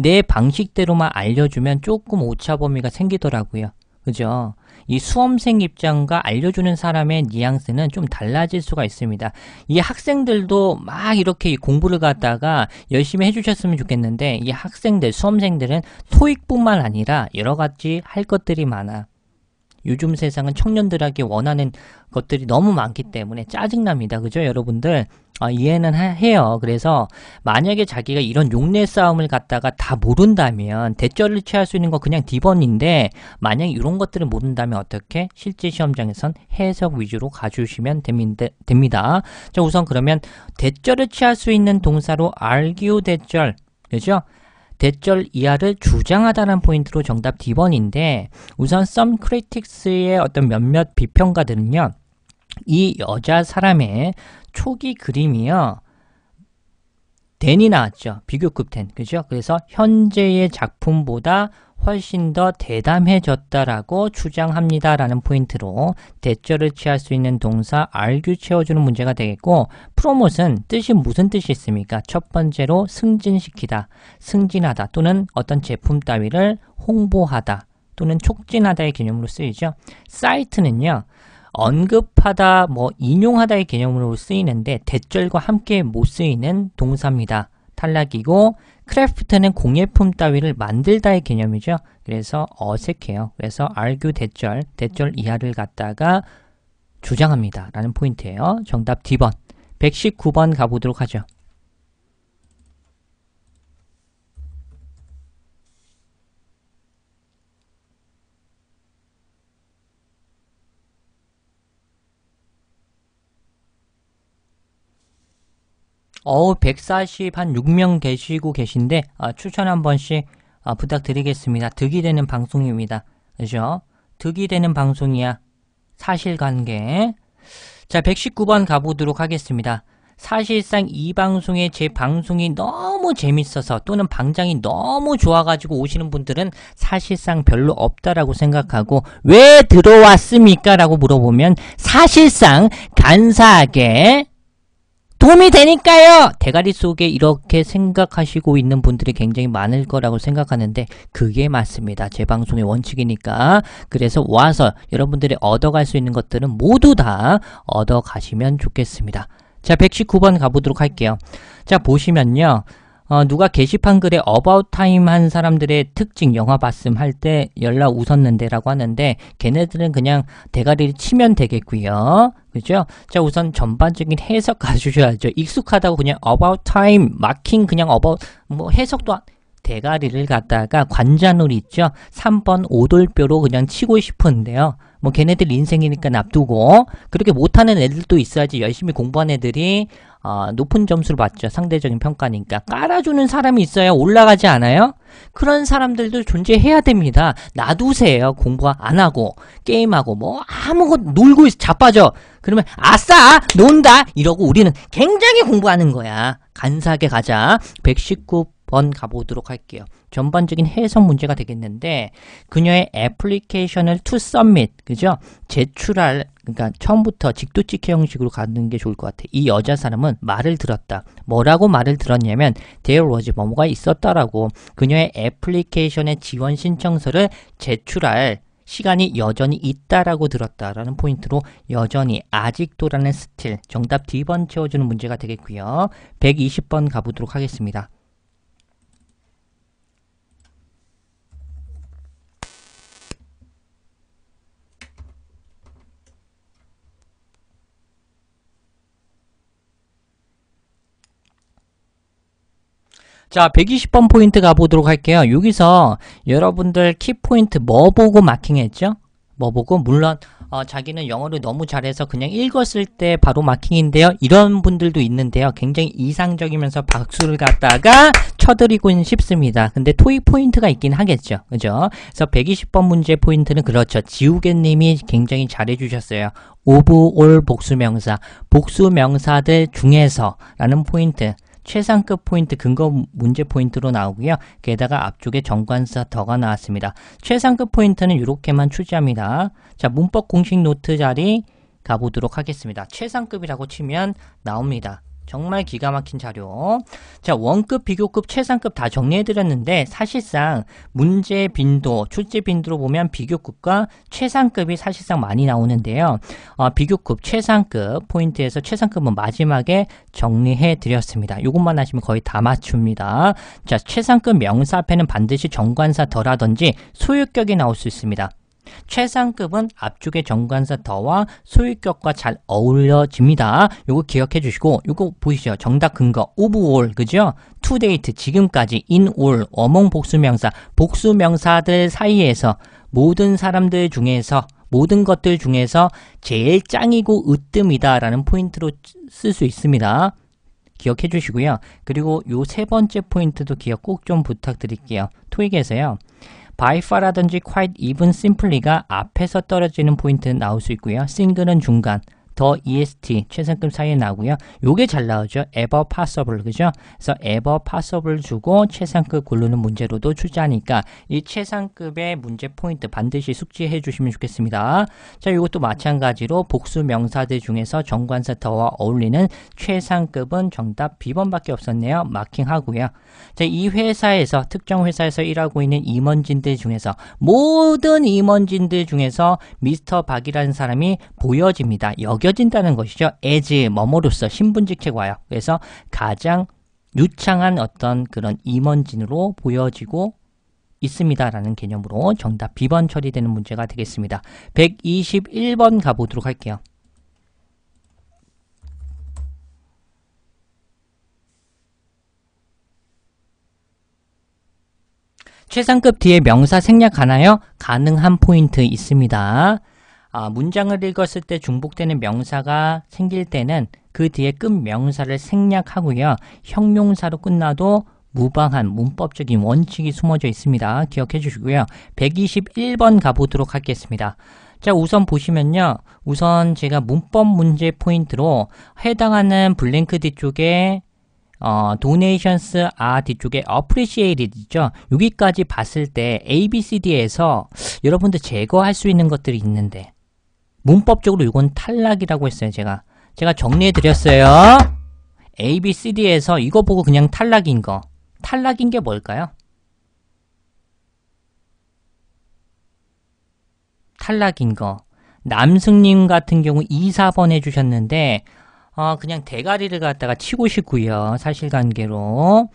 내 방식대로만 알려주면 조금 오차 범위가 생기더라고요. 그죠? 이 수험생 입장과 알려주는 사람의 뉘앙스는 좀 달라질 수가 있습니다. 이 학생들도 막 이렇게 공부를 갖다가 열심히 해주셨으면 좋겠는데, 이 학생들, 수험생들은 토익뿐만 아니라 여러 가지 할 것들이 많아. 요즘 세상은 청년들에게 원하는 것들이 너무 많기 때문에 짜증납니다. 그죠, 여러분들? 이해는 해요. 그래서 만약에 자기가 이런 용례 싸움을 갖다가 다 모른다면 대절을 취할 수 있는 거 그냥 D번인데, 만약에 이런 것들을 모른다면 어떻게? 실제 시험장에선 해석 위주로 가주시면 됩니다. 자, 우선 그러면 대절을 취할 수 있는 동사로 argue 대절, 그죠? 대절 이하를 주장하다는 포인트로 정답 D번인데, 우선 some critics의 어떤 몇몇 비평가들은요, 이 여자 사람의 초기 그림이요, 댄이 나왔죠. 비교급 댄. 그죠? 그래서 현재의 작품보다 훨씬 더 대담해졌다라고 주장합니다 라는 포인트로 대절을 취할 수 있는 동사 argue 채워주는 문제가 되겠고, 프로모트는 뜻이 무슨 뜻이 있습니까? 첫 번째로 승진시키다, 승진하다, 또는 어떤 제품 따위를 홍보하다 또는 촉진하다의 개념으로 쓰이죠. 사이트는요, 언급하다, 인용하다의 개념으로 쓰이는데 대절과 함께 못 쓰이는 동사입니다. 탈락이고, 크래프트는 공예품 따위를 만들다의 개념이죠. 그래서 어색해요. 그래서 argue 대절, 대절 이하를 갖다가 주장합니다 라는 포인트예요. 정답 D번. 119번 가보도록 하죠. 어우, 140, 한 6명 계시고 계신데, 추천 한 번씩 부탁드리겠습니다. 득이 되는 방송입니다. 그죠? 득이 되는 방송이야. 사실관계. 자, 119번 가보도록 하겠습니다. 사실상 이 방송에 제 방송이 너무 재밌어서 또는 방장이 너무 좋아가지고 오시는 분들은 사실상 별로 없다라고 생각하고, 왜 들어왔습니까? 라고 물어보면 사실상 간사하게 도움이 되니까요. 대가리 속에 이렇게 생각하시고 있는 분들이 굉장히 많을 거라고 생각하는데 그게 맞습니다. 제 방송의 원칙이니까. 그래서 와서 여러분들이 얻어갈 수 있는 것들은 모두 다 얻어가시면 좋겠습니다. 자, 119번 가보도록 할게요. 자, 보시면요. 누가 게시판 글에 About Time 한 사람들의 특징 영화 봤음 할 때 연락 웃었는데 라고 하는데 걔네들은 그냥 대가리를 치면 되겠고요. 그죠? 자, 우선 전반적인 해석 가주셔야죠. 익숙하다고 그냥 About Time, 마킹 그냥 About, 뭐 해석도 대가리를 갖다가 관자놀이 있죠? 3번 오돌뼈로 그냥 치고 싶은데요. 뭐 걔네들 인생이니까 납두고 그렇게 못하는 애들도 있어야지 열심히 공부한 애들이 높은 점수를 받죠. 상대적인 평가니까. 깔아주는 사람이 있어야 올라가지 않아요? 그런 사람들도 존재해야 됩니다. 놔두세요. 공부 안 하고 게임하고 뭐 아무것도 놀고 자빠져. 그러면 아싸 논다 이러고 우리는 굉장히 공부하는 거야. 간사하게 가자. 119번 가보도록 할게요. 전반적인 해석 문제가 되겠는데 그녀의 애플리케이션을 to submit, 그죠? 제출할, 그러니까 처음부터 직도직해 형식으로 가는 게 좋을 것 같아. 이 여자 사람은 말을 들었다. 뭐라고 말을 들었냐면 there was 뭐뭐가 있었다라고. 그녀의 애플리케이션의 지원 신청서를 제출할 시간이 여전히 있다라고 들었다라는 포인트로 여전히 아직도라는 스틸 정답 D번 채워주는 문제가 되겠고요. 120번 가보도록 하겠습니다. 자, 120번 포인트 가보도록 할게요. 여기서 여러분들 키포인트 뭐 보고 마킹했죠? 뭐 보고? 물론 자기는 영어를 너무 잘해서 그냥 읽었을 때 바로 마킹인데요. 이런 분들도 있는데요. 굉장히 이상적이면서 박수를 갖다가 쳐드리고는 싶습니다. 근데 토익 포인트가 있긴 하겠죠. 그죠? 그래서 120번 문제 포인트는 그렇죠. 지우개님이 굉장히 잘해주셨어요. 오브올 복수명사, 복수명사들 중에서 라는 포인트. 최상급 포인트 근거 문제 포인트로 나오고요. 게다가 앞쪽에 정관사 더가 나왔습니다. 최상급 포인트는 이렇게만 출제합니다. 자, 문법 공식 노트 자리 가보도록 하겠습니다. 최상급이라고 치면 나옵니다. 정말 기가 막힌 자료. 자, 원급, 비교급, 최상급 다 정리해드렸는데 사실상 문제 빈도, 출제 빈도로 보면 비교급과 최상급이 사실상 많이 나오는데요. 비교급, 최상급 포인트에서 최상급은 마지막에 정리해드렸습니다. 이것만 하시면 거의 다 맞춥니다. 자, 최상급 명사 앞에는 반드시 정관사 더라든지 소유격이 나올 수 있습니다. 최상급은 앞쪽에 정관사 더와 소유격과 잘 어울려집니다. 요거 기억해 주시고, 요거 보이시죠? 정답 근거 of all, 그죠? to date, 지금까지, in all, 어몽 복수명사, 복수명사들 사이에서 모든 사람들 중에서 모든 것들 중에서 제일 짱이고 으뜸이다 라는 포인트로 쓸 수 있습니다. 기억해 주시고요. 그리고 요 세 번째 포인트도 기억 꼭 좀 부탁드릴게요. 토익에서요. by far라든지 quite, even, simply가 앞에서 떨어지는 포인트는 나올 수 있고요. single은 중간, 더 est, 최상급 사이에 나오고요. 요게 잘 나오죠. ever possible, 그죠? 그래서 ever possible 주고 최상급 고르는 문제로도 출제하니까 이 최상급의 문제 포인트 반드시 숙지해 주시면 좋겠습니다. 자, 요것도 마찬가지로 복수 명사들 중에서 정관사 더와 어울리는 최상급은 정답 B번밖에 없었네요. 마킹하고요. 자, 이 회사에서, 특정 회사에서 일하고 있는 임원진들 중에서, 모든 임원진들 중에서 미스터 박이라는 사람이 보여집니다. 여겨진다는 것이죠. as, 뭐뭐로서 신분직책 와요. 그래서 가장 유창한 어떤 그런 임원진으로 보여지고 있습니다라는 개념으로 정답 B번 처리되는 문제가 되겠습니다. 121번 가보도록 할게요. 최상급 뒤에 명사 생략하나요? 가능한 포인트 있습니다. 문장을 읽었을 때 중복되는 명사가 생길 때는 그 뒤에 끝 명사를 생략하고요. 형용사로 끝나도 무방한 문법적인 원칙이 숨어져 있습니다. 기억해 주시고요. 121번 가보도록 하겠습니다. 자, 우선 보시면요. 우선 제가 문법 문제 포인트로 해당하는 블랭크 뒤쪽에 donations are 뒤쪽에 appreciated 있죠. 여기까지 봤을 때 ABCD에서 여러분들 제거할 수 있는 것들이 있는데 문법적으로 이건 탈락이라고 했어요. 제가 정리해 드렸어요. A, B, C, D에서 이거 보고 그냥 탈락인 거. 탈락인 게 뭘까요? 탈락인 거. 남승님 같은 경우 2, 4번 해주셨는데, 그냥 대가리를 갖다가 치고 싶고요. 사실관계로.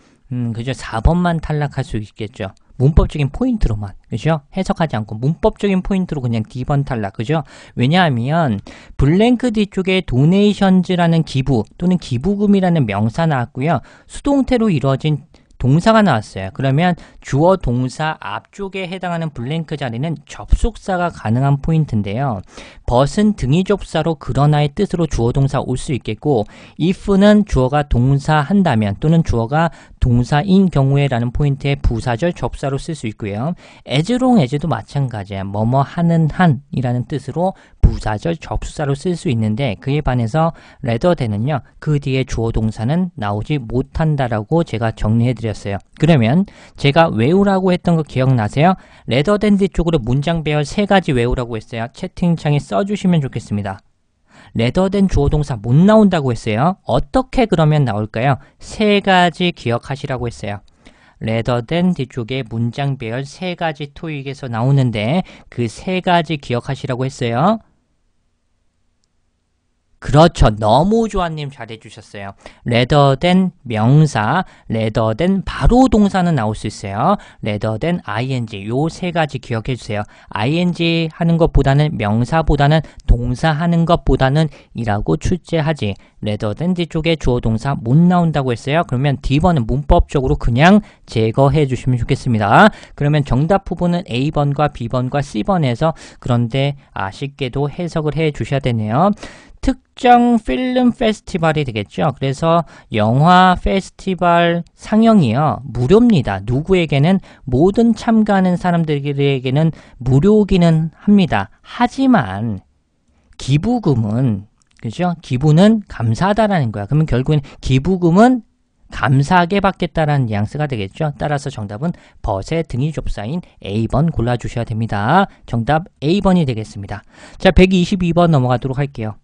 그죠? 4번만 탈락할 수 있겠죠. 문법적인 포인트로만. 그죠? 해석하지 않고 문법적인 포인트로 그냥 D번 탈락. 그죠? 왜냐하면 블랭크 뒤쪽에 도네이션즈라는 기부 또는 기부금이라는 명사 나왔고요. 수동태로 이루어진 동사가 나왔어요. 그러면 주어 동사 앞쪽에 해당하는 블랭크 자리는 접속사가 가능한 포인트인데요. but은 등위 접사로 그러나의 뜻으로 주어 동사 올 수 있겠고 if는 주어가 동사 한다면 또는 주어가 동사인 경우에 라는 포인트에 부사절 접사로 쓸 수 있고요. as long as도 마찬가지야. 뭐뭐 하는 한이라는 뜻으로 부사절 접수사로 쓸 수 있는데 그에 반해서 rather than은요. 그 뒤에 주어 동사는 나오지 못한다라고 제가 정리해드렸어요. 그러면 제가 외우라고 했던 거 기억나세요? rather than 뒤쪽으로 문장 배열 3가지 외우라고 했어요. 채팅창에 써주시면 좋겠습니다. rather than 주어 동사 못 나온다고 했어요. 어떻게 그러면 나올까요? 3가지 기억하시라고 했어요. rather than 뒤쪽에 문장 배열 3가지 토익에서 나오는데 그 3가지 기억하시라고 했어요. 그렇죠. 너무 좋아님 잘해주셨어요. rather than 명사, rather than 바로 동사는 나올 수 있어요. rather than ing 요 3가지 기억해주세요. ing 하는 것보다는 명사보다는 동사 하는 것보다는 이라고 출제하지. rather than 뒤쪽에 주어 동사 못 나온다고 했어요. 그러면 D번은 문법적으로 그냥 제거해 주시면 좋겠습니다. 그러면 정답 후보는 A번과 B번과 C번에서 그런데 아쉽게도 해석을 해 주셔야 되네요. 특정 필름 페스티벌이 되겠죠. 그래서 영화 페스티벌 상영이요. 무료입니다. 누구에게는 모든 참가하는 사람들에게는 무료기는 합니다. 하지만 기부금은 그죠? 기부는 감사하다라는 거야. 그러면 결국엔 기부금은 감사하게 받겠다라는 뉘앙스가 되겠죠. 따라서 정답은 but의 등위 접사인 A번 골라주셔야 됩니다. 정답 A번이 되겠습니다. 자, 122번 넘어가도록 할게요.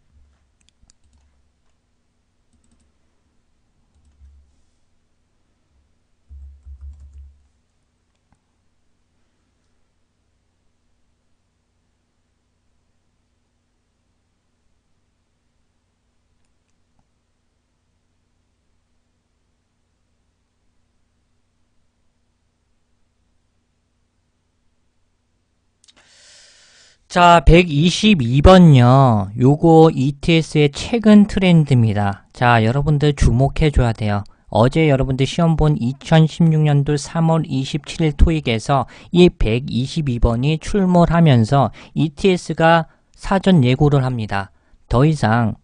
자, 122번요. 요거 ETS의 최근 트렌드입니다. 자, 여러분들 주목해줘야 돼요. 어제 여러분들 시험 본 2016년도 3월 27일 토익에서 이 122번이 출몰하면서 ETS가 사전 예고를 합니다. 더 이상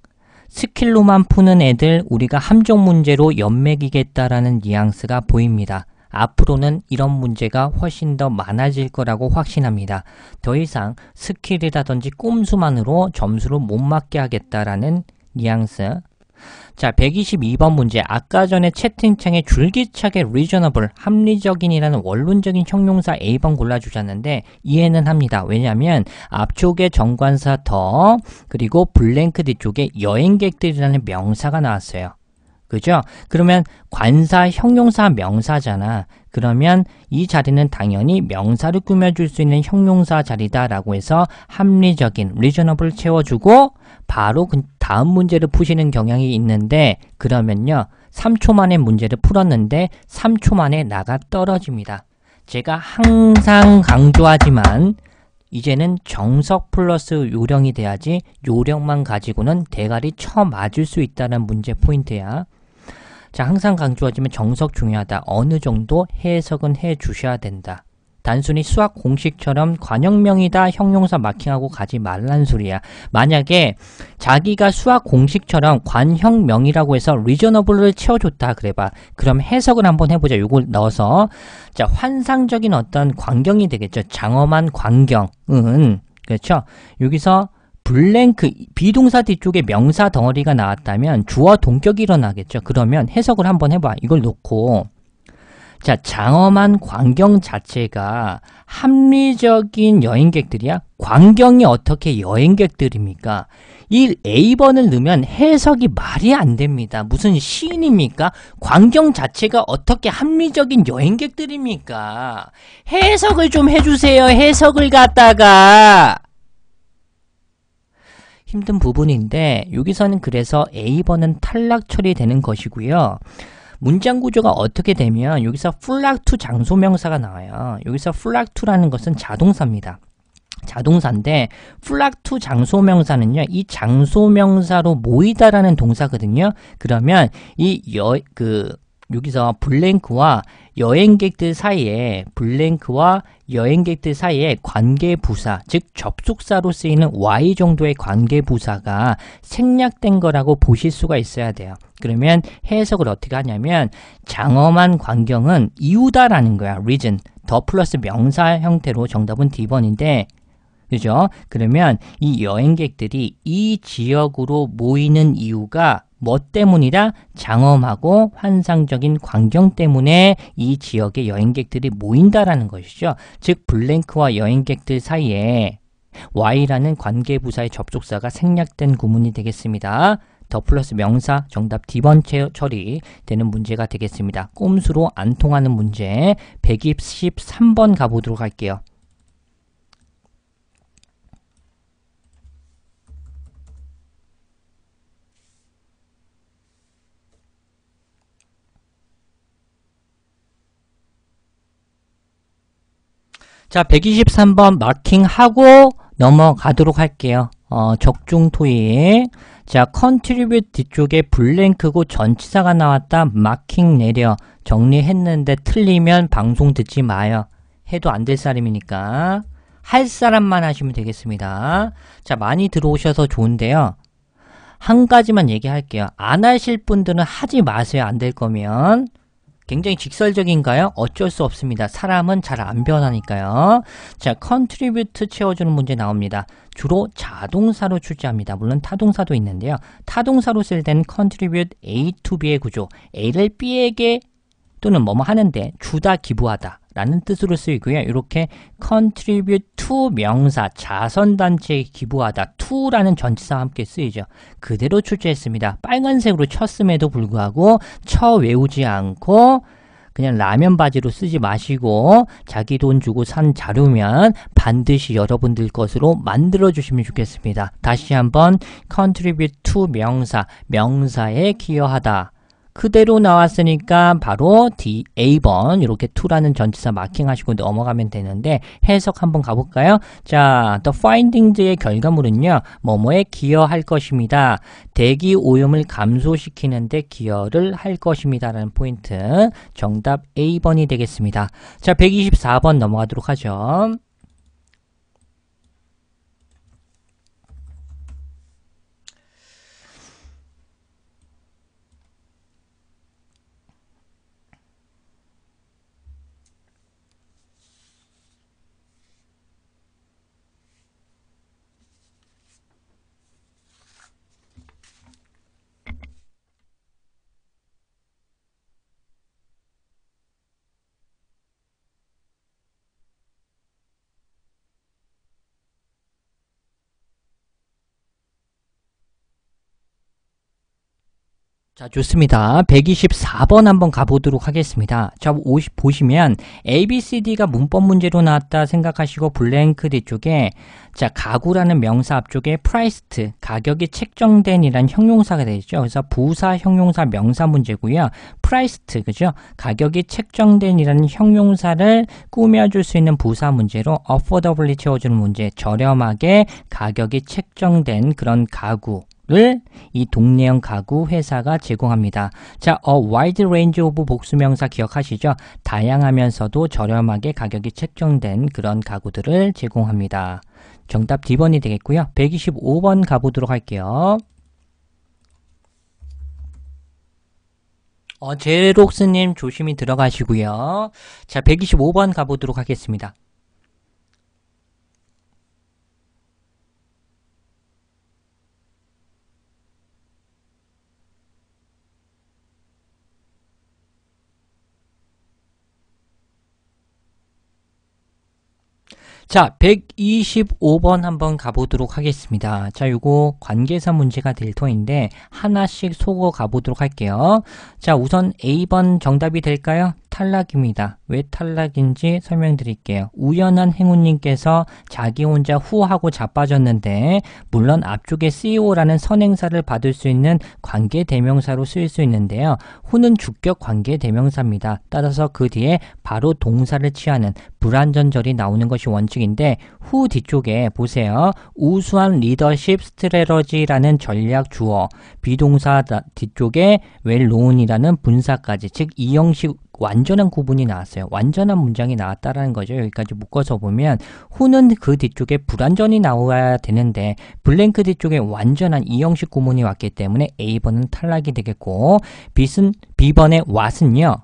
스킬로만 푸는 애들 우리가 함정 문제로 연맥이겠다라는 뉘앙스가 보입니다. 앞으로는 이런 문제가 훨씬 더 많아질 거라고 확신합니다. 더 이상 스킬이라든지 꼼수만으로 점수를 못 맞게 하겠다라는 뉘앙스. 자, 122번 문제. 아까 전에 채팅창에 줄기차게 reasonable, 합리적인이라는 원론적인 형용사 A번 골라주셨는데 이해는 합니다. 왜냐하면 앞쪽에 정관사 더 그리고 블랭크 뒤쪽에 여행객들이라는 명사가 나왔어요. 그죠? 그러면 관사, 형용사, 명사잖아. 그러면 이 자리는 당연히 명사를 꾸며줄 수 있는 형용사 자리다라고 해서 합리적인, reasonable 채워주고 바로 그 다음 문제를 푸시는 경향이 있는데 그러면요. 3초 만에 문제를 풀었는데 3초 만에 나가 떨어집니다. 제가 항상 강조하지만 이제는 정석 플러스 요령이 돼야지 요령만 가지고는 대가리 쳐 맞을 수 있다는 문제 포인트야. 자, 항상 강조하지만 정석 중요하다. 어느 정도 해석은 해 주셔야 된다. 단순히 수학 공식처럼 관형명이다 형용사 마킹하고 가지 말란 소리야. 만약에 자기가 수학 공식처럼 관형명이라고 해서 reasonable를 채워줬다 그래봐. 그럼 해석을 한번 해보자. 요걸 넣어서 자, 환상적인 어떤 광경이 되겠죠. 장엄한 광경은 그렇죠. 여기서 블랭크, 비동사 뒤쪽에 명사 덩어리가 나왔다면 주어 동격이 일어나겠죠. 그러면 해석을 한번 해봐. 이걸 놓고 자, 장엄한 광경 자체가 합리적인 여행객들이야? 광경이 어떻게 여행객들입니까? 이 A번을 넣으면 해석이 말이 안 됩니다. 무슨 시인입니까? 광경 자체가 어떻게 합리적인 여행객들입니까? 해석을 좀 해주세요. 해석을 갖다가. 힘든 부분인데 여기서는 그래서 A번은 탈락 처리되는 것이고요. 문장 구조가 어떻게 되면 여기서 flag to 장소명사가 나와요. 여기서 flag to라는 것은 자동사입니다. 자동사인데 flag to 장소명사는요. 이 장소명사로 모이다라는 동사거든요. 그러면 여기서 블랭크와 여행객들 사이에 관계부사, 즉 접속사로 쓰이는 Y 정도의 관계부사가 생략된 거라고 보실 수가 있어야 돼요. 그러면 해석을 어떻게 하냐면 장엄한 광경은 이유다라는 거야. reason. 더 플러스 명사 형태로 정답은 D번인데 그죠? 그러면 이 여행객들이 이 지역으로 모이는 이유가 뭐 때문이다? 장엄하고 환상적인 광경 때문에 이 지역에 여행객들이 모인다라는 것이죠. 즉 블랭크와 여행객들 사이에 Y라는 관계부사의 접속사가 생략된 구문이 되겠습니다. 더 플러스 명사 정답 D번 처리되는 문제가 되겠습니다. 꼼수로 안 통하는 문제 123번 가보도록 할게요. 자, 123번 마킹하고 넘어가도록 할게요. 적중 토익. 자, contribute 뒤쪽에 블랭크고 전치사가 나왔다. 마킹 내려. 정리했는데 틀리면 방송 듣지 마요. 해도 안 될 사람이니까. 할 사람만 하시면 되겠습니다. 자, 많이 들어오셔서 좋은데요. 한 가지만 얘기할게요. 안 하실 분들은 하지 마세요. 안 될 거면. 굉장히 직설적인가요? 어쩔 수 없습니다. 사람은 잘 안 변하니까요. 자, contribute 채워주는 문제 나옵니다. 주로 자동사로 출제합니다. 물론 타동사도 있는데요. 타동사로 쓸 때는 contribute A to B의 구조. A를 B에게 또는 뭐뭐 하는데 주다, 기부하다 라는 뜻으로 쓰이고요. 이렇게 contribute to 명사, 자선단체에 기부하다 to라는 전치사와 함께 쓰이죠. 그대로 출제했습니다. 빨간색으로 쳤음에도 불구하고 쳐 외우지 않고 그냥 라면 바지로 쓰지 마시고 자기 돈 주고 산 자료면 반드시 여러분들 것으로 만들어 주시면 좋겠습니다. 다시 한번 contribute to 명사, 명사에 기여하다. 그대로 나왔으니까 바로 A번 이렇게 to라는 전치사 마킹하시고 넘어가면 되는데 해석 한번 가볼까요? 자, the findings의 결과물은요. 뭐뭐에 기여할 것입니다. 대기 오염을 감소시키는데 기여를 할 것입니다. 라는 포인트. 정답 A번이 되겠습니다. 자, 124번 넘어가도록 하죠. 자, 좋습니다. 124번 한번 가보도록 하겠습니다. 자, 보시면 ABCD가 문법 문제로 나왔다 생각하시고 블랭크 뒤쪽에 자, 가구라는 명사 앞쪽에 priced, 가격이 책정된 이란 형용사가 되죠. 그래서 부사, 형용사, 명사 문제고요. priced, 그죠? 가격이 책정된 이라는 형용사를 꾸며줄 수 있는 부사 문제로 affordably 채워주는 문제, 저렴하게 가격이 책정된 그런 가구 를 이 동네형 가구 회사가 제공합니다. 자, a wide range of 복수명사 기억하시죠? 다양하면서도 저렴하게 가격이 책정된 그런 가구들을 제공합니다. 정답 D번이 되겠고요. 125번 가보도록 할게요. 제록스님 조심히 들어가시고요. 자, 125번 가보도록 하겠습니다. 자, 125번 한번 가보도록 하겠습니다. 자, 요거 관계사 문제가 될 터인데 하나씩 속어 가보도록 할게요. 자, 우선 A번 정답이 될까요? 탈락입니다. 왜 탈락인지 설명드릴게요. 우연한 행운님께서 자기 혼자 후하고 자빠졌는데 물론 앞쪽에 CEO라는 선행사를 받을 수 있는 관계대명사로 쓰일 수 있는데요. 후는 주격 관계대명사입니다. 따라서 그 뒤에 바로 동사를 취하는 불완전절이 나오는 것이 원칙인데 후 뒤쪽에 보세요. 우수한 리더십 스트레러지라는 전략 주어, 비동사 뒤쪽에 웰노운이라는 분사까지, 즉 이 형식 완전한 구분이 나왔어요. 완전한 문장이 나왔다라는 거죠. 여기까지 묶어서 보면 후는 그 뒤쪽에 불완전히 나와야 되는데 블랭크 뒤쪽에 완전한 이 형식 구문이 왔기 때문에 A번은 탈락이 되겠고, B번의 what은요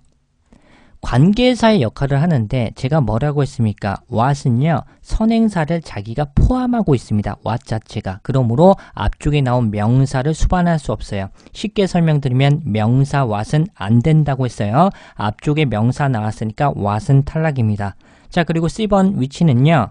관계사의 역할을 하는데 제가 뭐라고 했습니까? what은요 선행사를 자기가 포함하고 있습니다. what 자체가. 그러므로 앞쪽에 나온 명사를 수반할 수 없어요. 쉽게 설명드리면 명사 what은 안 된다고 했어요. 앞쪽에 명사 나왔으니까 what은 탈락입니다. 자, 그리고 C번 위치는요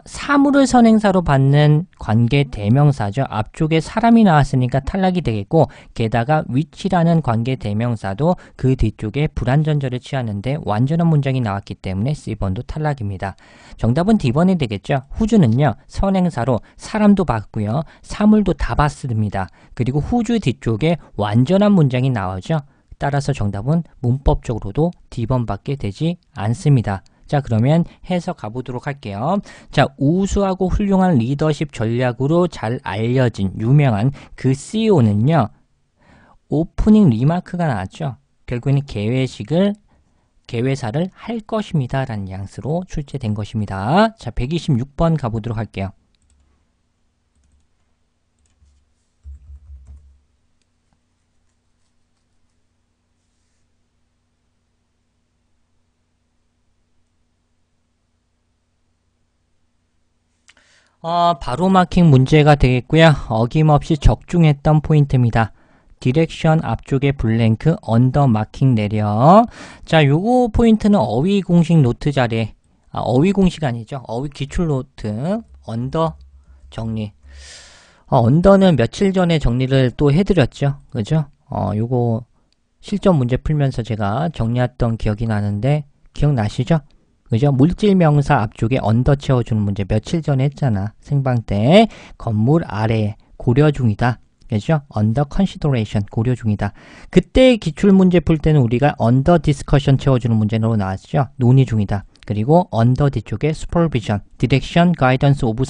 사물을 선행사로 받는 관계 대명사죠. 앞쪽에 사람이 나왔으니까 탈락이 되겠고, 게다가 위치라는 관계 대명사도 그 뒤쪽에 불완전절을 취하는데 완전한 문장이 나왔기 때문에 C번도 탈락입니다. 정답은 D번이 되겠죠. 후주는요 선행사로 사람도 받고요 사물도 다 받습니다. 그리고 후주 뒤쪽에 완전한 문장이 나오죠. 따라서 정답은 문법적으로도 D번밖에 되지 않습니다. 자, 그러면 해석 가보도록 할게요. 자, 우수하고 훌륭한 리더십 전략으로 잘 알려진 유명한 그 CEO는요 오프닝 리마크가 나왔죠. 결국에는 개회사를 할 것입니다 라는 뉘앙스로 출제된 것입니다. 자, 126번 가보도록 할게요. 바로 마킹 문제가 되겠고요. 어김없이 적중했던 포인트입니다. 디렉션 앞쪽에 블랭크, 언더 마킹 내려. 자, 요거 포인트는 어휘 공식 노트 자리에, 어휘 공식 아니죠. 어휘 기출 노트, 언더 정리. 언더는 며칠 전에 정리를 또 해드렸죠. 그죠? 요거 실전 문제 풀면서 제가 정리했던 기억이 나는데, 기억나시죠? 그죠? 물질 명사 앞쪽에 언더 채워주는 문제 며칠 전에 했잖아. 생방 때. 건물 아래 고려 중이다. 그죠? under consideration 고려 중이다. 그때 기출 문제 풀 때는 우리가 under discussion 채워주는 문제로 나왔죠. 논의 중이다. 그리고 under 뒤쪽에 supervision, direction, guidance of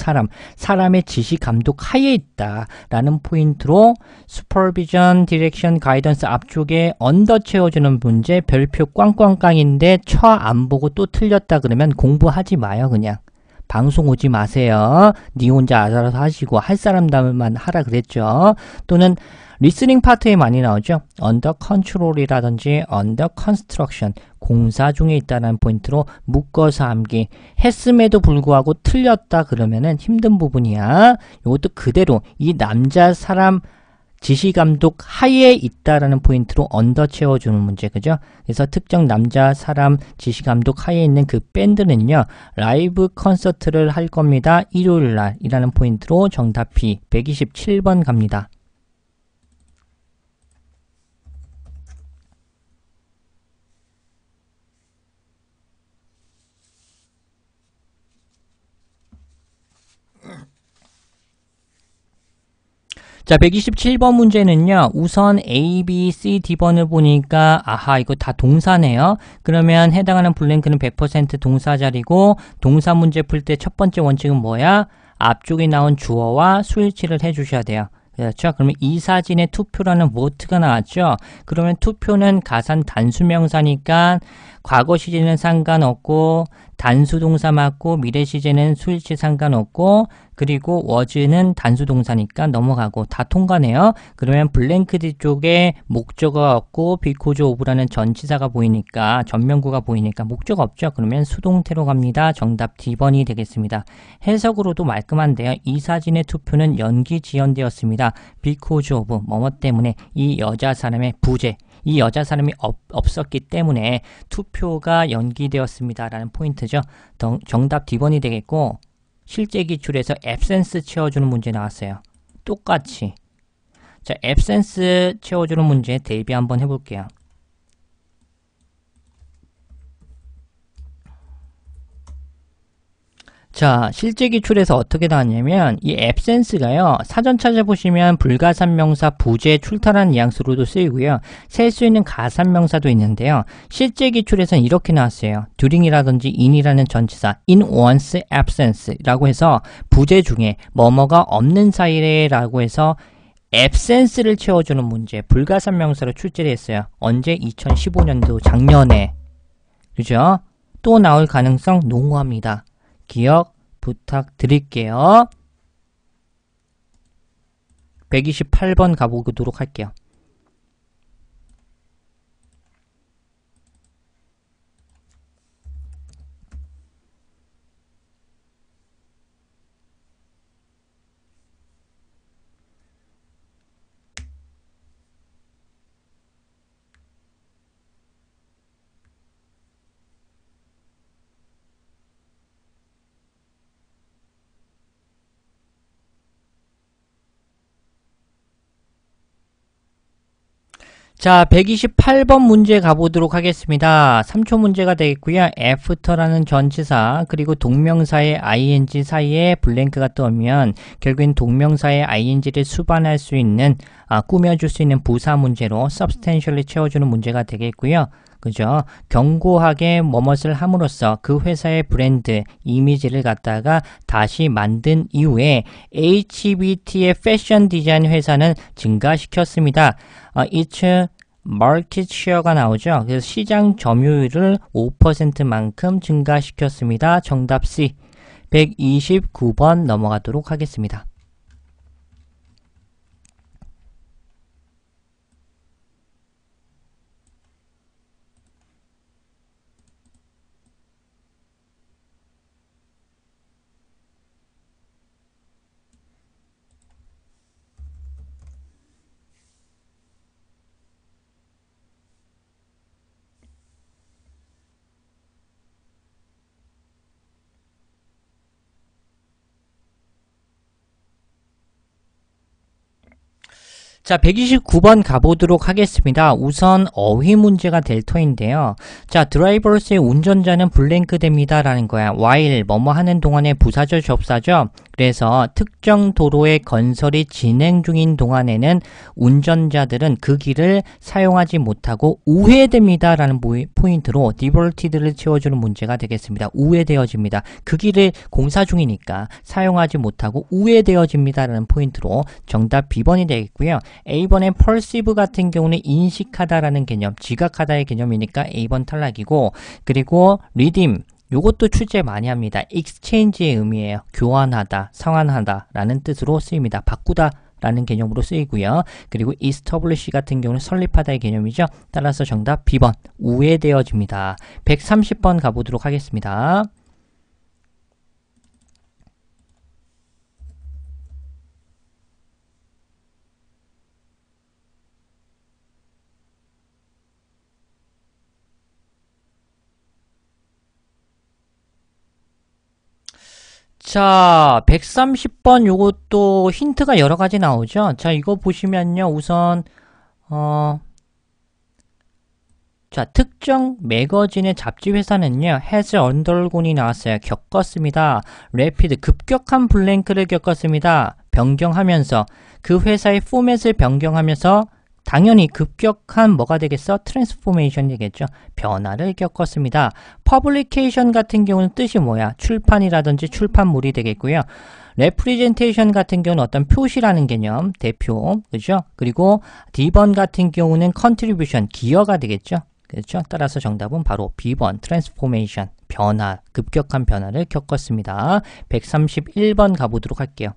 사람의 지시 감독 하에 있다 라는 포인트로 supervision, direction, guidance 앞쪽에 under 채워주는 문제 별표 꽝꽝꽝인데 처 안 보고 또 틀렸다 그러면 공부하지 마요. 그냥 방송 오지 마세요. 니 혼자 알아서 하시고 할 사람들만 하라 그랬죠. 또는 리스닝 파트에 많이 나오죠. under control이라든지 under construction 공사 중에 있다는 포인트로 묶어서 암기 했음에도 불구하고 틀렸다 그러면은 힘든 부분이야. 이것도 그대로 이 남자 사람 지시감독 하에 있다라는 포인트로 언더 채워주는 문제, 그죠? 그래서 특정 남자 사람 지시감독 하에 있는 그 밴드는요 라이브 콘서트를 할 겁니다. 일요일날 이라는 포인트로 정답 B 127번 갑니다. 자, 127번 문제는요. 우선 A, B, C, D번을 보니까 아하 이거 다 동사네요. 그러면 해당하는 블랭크는 100% 동사 자리고 동사 문제 풀 때 첫 번째 원칙은 뭐야? 앞쪽에 나온 주어와 수일치를 해주셔야 돼요. 그렇죠? 그러면 이 사진에 투표라는 what가 나왔죠? 그러면 투표는 가산 단수명사니까 과거 시제는 상관없고 단수동사 맞고 미래 시제는 수일치 상관없고 그리고 was는 단수동사니까 넘어가고 다 통과네요. 그러면 블랭크 뒤쪽에 목적어가 없고 because of라는 전치사가 보이니까 전면구가 보이니까 목적 없죠. 그러면 수동태로 갑니다. 정답 D번이 되겠습니다. 해석으로도 말끔한데요. 이 사진의 투표는 연기 지연되었습니다. because of 뭐뭐 때문에 이 여자 사람의 부재 이 여자 사람이 없었기 때문에 투표가 연기되었습니다. 라는 포인트죠. 정답 D번이 되겠고, 실제 기출에서 absence 채워주는 문제 나왔어요. 똑같이. 자, absence 채워주는 문제 대비 한번 해볼게요. 자, 실제 기출에서 어떻게 나왔냐면 이 absence가요. 사전 찾아보시면 불가산명사 부재 출탈한 뉘앙스로도 쓰이고요. 셀 수 있는 가산명사도 있는데요. 실제 기출에서는 이렇게 나왔어요. during이라든지 in이라는 전치사 in one's absence라고 해서 부재 중에 뭐뭐가 없는 사이에라고 해서 absence를 채워주는 문제 불가산명사로 출제를 했어요. 언제? 2015년도 작년에. 그죠? 또 나올 가능성 농후합니다. 기억 부탁드릴게요. 128번 가보도록 할게요. 자, 128번 문제 가보도록 하겠습니다. 3초 문제가 되겠고요. after라는 전치사 그리고 동명사의 ing 사이에 블랭크가 뜨면 결국엔 동명사의 ing를 수반할 수 있는 꾸며줄 수 있는 부사 문제로 substantially 채워주는 문제가 되겠고요. 그죠? 견고하게 뭐뭇을 함으로써 그 회사의 브랜드, 이미지를 갖다가 다시 만든 이후에 HBT의 패션 디자인 회사는 증가시켰습니다. its market share가 나오죠. 그래서 시장 점유율을 5%만큼 증가시켰습니다. 정답 C. 129번 넘어가도록 하겠습니다. 자, 129번 가보도록 하겠습니다. 우선 어휘 문제가 될 터인데요. 자, 드라이버스의 운전자는 블랭크 됩니다. 라는 거야. while 뭐뭐 하는 동안에 부사절 접사죠. 그래서 특정 도로의 건설이 진행 중인 동안에는 운전자들은 그 길을 사용하지 못하고 우회됩니다. 라는 포인트로 diverted를 채워주는 문제가 되겠습니다. 우회되어집니다. 그 길을 공사 중이니까 사용하지 못하고 우회되어집니다. 라는 포인트로 정답 B번이 되겠고요. A번의 perceive 같은 경우는 인식하다라는 개념, 지각하다의 개념이니까 A번 탈락이고, 그리고 redeem 요것도 출제 많이 합니다. exchange의 의미예요. 교환하다, 상환하다 라는 뜻으로 쓰입니다. 바꾸다 라는 개념으로 쓰이고요. 그리고 establish 같은 경우는 설립하다의 개념이죠. 따라서 정답 B번 우회되어집니다. 130번 가보도록 하겠습니다. 자, 130번 요것도 힌트가 여러 가지 나오죠. 자, 이거 보시면요. 우선 자, 특정 매거진의 잡지 회사는요. has undergone이 나왔어요. 겪었습니다. rapid 급격한 블랭크를 겪었습니다. 변경하면서 그 회사의 포맷을 변경하면서 당연히 급격한 뭐가 되겠어? 트랜스포메이션 되겠죠. 변화를 겪었습니다. 퍼블리케이션 같은 경우는 뜻이 뭐야? 출판이라든지 출판물이 되겠고요. 레프리젠테이션 같은 경우는 어떤 표시라는 개념, 대표, 그죠? 그리고 D번 같은 경우는 컨트리뷰션, 기여가 되겠죠. 그렇죠? 따라서 정답은 바로 B번, 트랜스포메이션, 변화, 급격한 변화를 겪었습니다. 131번 가보도록 할게요.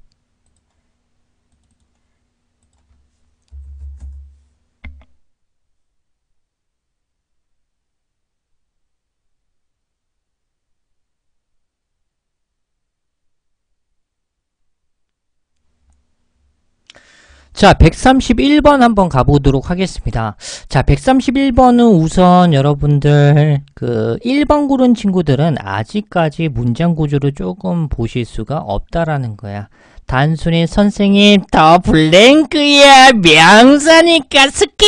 자, 131번 한번 가보도록 하겠습니다. 자, 131번은 우선 여러분들 1번 고른 친구들은 아직까지 문장 구조를 조금 보실 수가 없다라는 거야. 단순히 선생님 더 블랭크야 명사니까 스킬!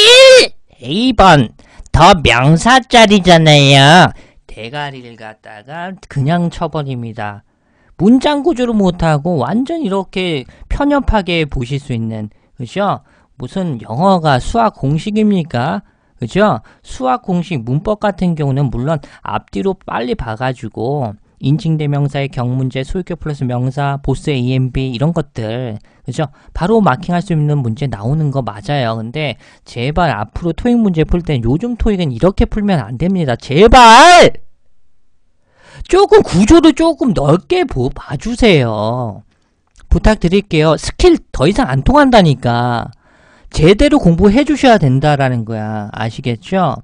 A번 더 명사짜리잖아요. 대가리를 갖다가 그냥 쳐버립니다. 문장 구조를 못하고 완전 이렇게 편협하게 보실 수 있는, 그죠? 무슨 영어가 수학 공식입니까? 그죠? 수학 공식 문법 같은 경우는 물론 앞뒤로 빨리 봐가지고 인칭대명사의 경문제, 소유격 플러스 명사, 보스 AMB 이런 것들, 그죠? 바로 마킹할 수 있는 문제 나오는 거 맞아요. 근데 제발 앞으로 토익 문제 풀 땐 요즘 토익은 이렇게 풀면 안 됩니다. 제발! 조금 구조를 조금 넓게 봐주세요. 부탁드릴게요. 스킬 더 이상 안 통한다니까. 제대로 공부해 주셔야 된다라는 거야. 아시겠죠?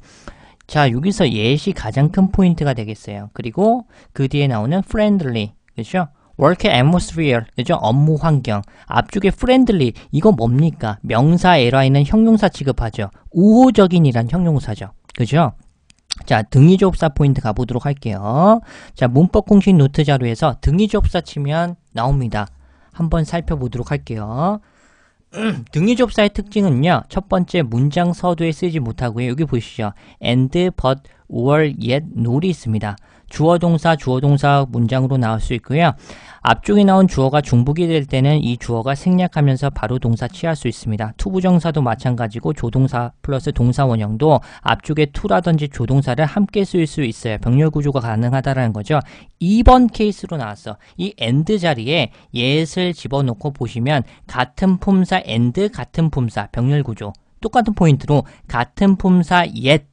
자, 여기서 예시 가장 큰 포인트가 되겠어요. 그리고 그 뒤에 나오는 friendly, 그죠? work atmosphere, 그죠? 업무 환경. 앞쪽에 friendly, 이거 뭡니까? 명사 ly는 형용사 취급하죠. 우호적인이란 형용사죠. 그죠? 자, 등위접사 포인트 가보도록 할게요. 자, 문법 공식 노트 자료에서 등위접사 치면 나옵니다. 한번 살펴보도록 할게요. 등위접사의 특징은요, 첫 번째 문장 서두에 쓰지 못하고요. 여기 보시죠. and, but, or, yet, not이 있습니다. 주어 동사 문장으로 나올 수 있고요. 앞쪽에 나온 주어가 중복이 될 때는 이 주어가 생략하면서 바로 동사 취할 수 있습니다. 투부정사도 마찬가지고 조동사 플러스 동사 원형도 앞쪽에 to라든지 조동사를 함께 쓸 수 있어요. 병렬 구조가 가능하다라는 거죠. 2번 케이스로 나왔어. 이 and 자리에 yet을 집어넣고 보시면 같은 품사 and 같은 품사 병렬 구조 똑같은 포인트로 같은 품사 yet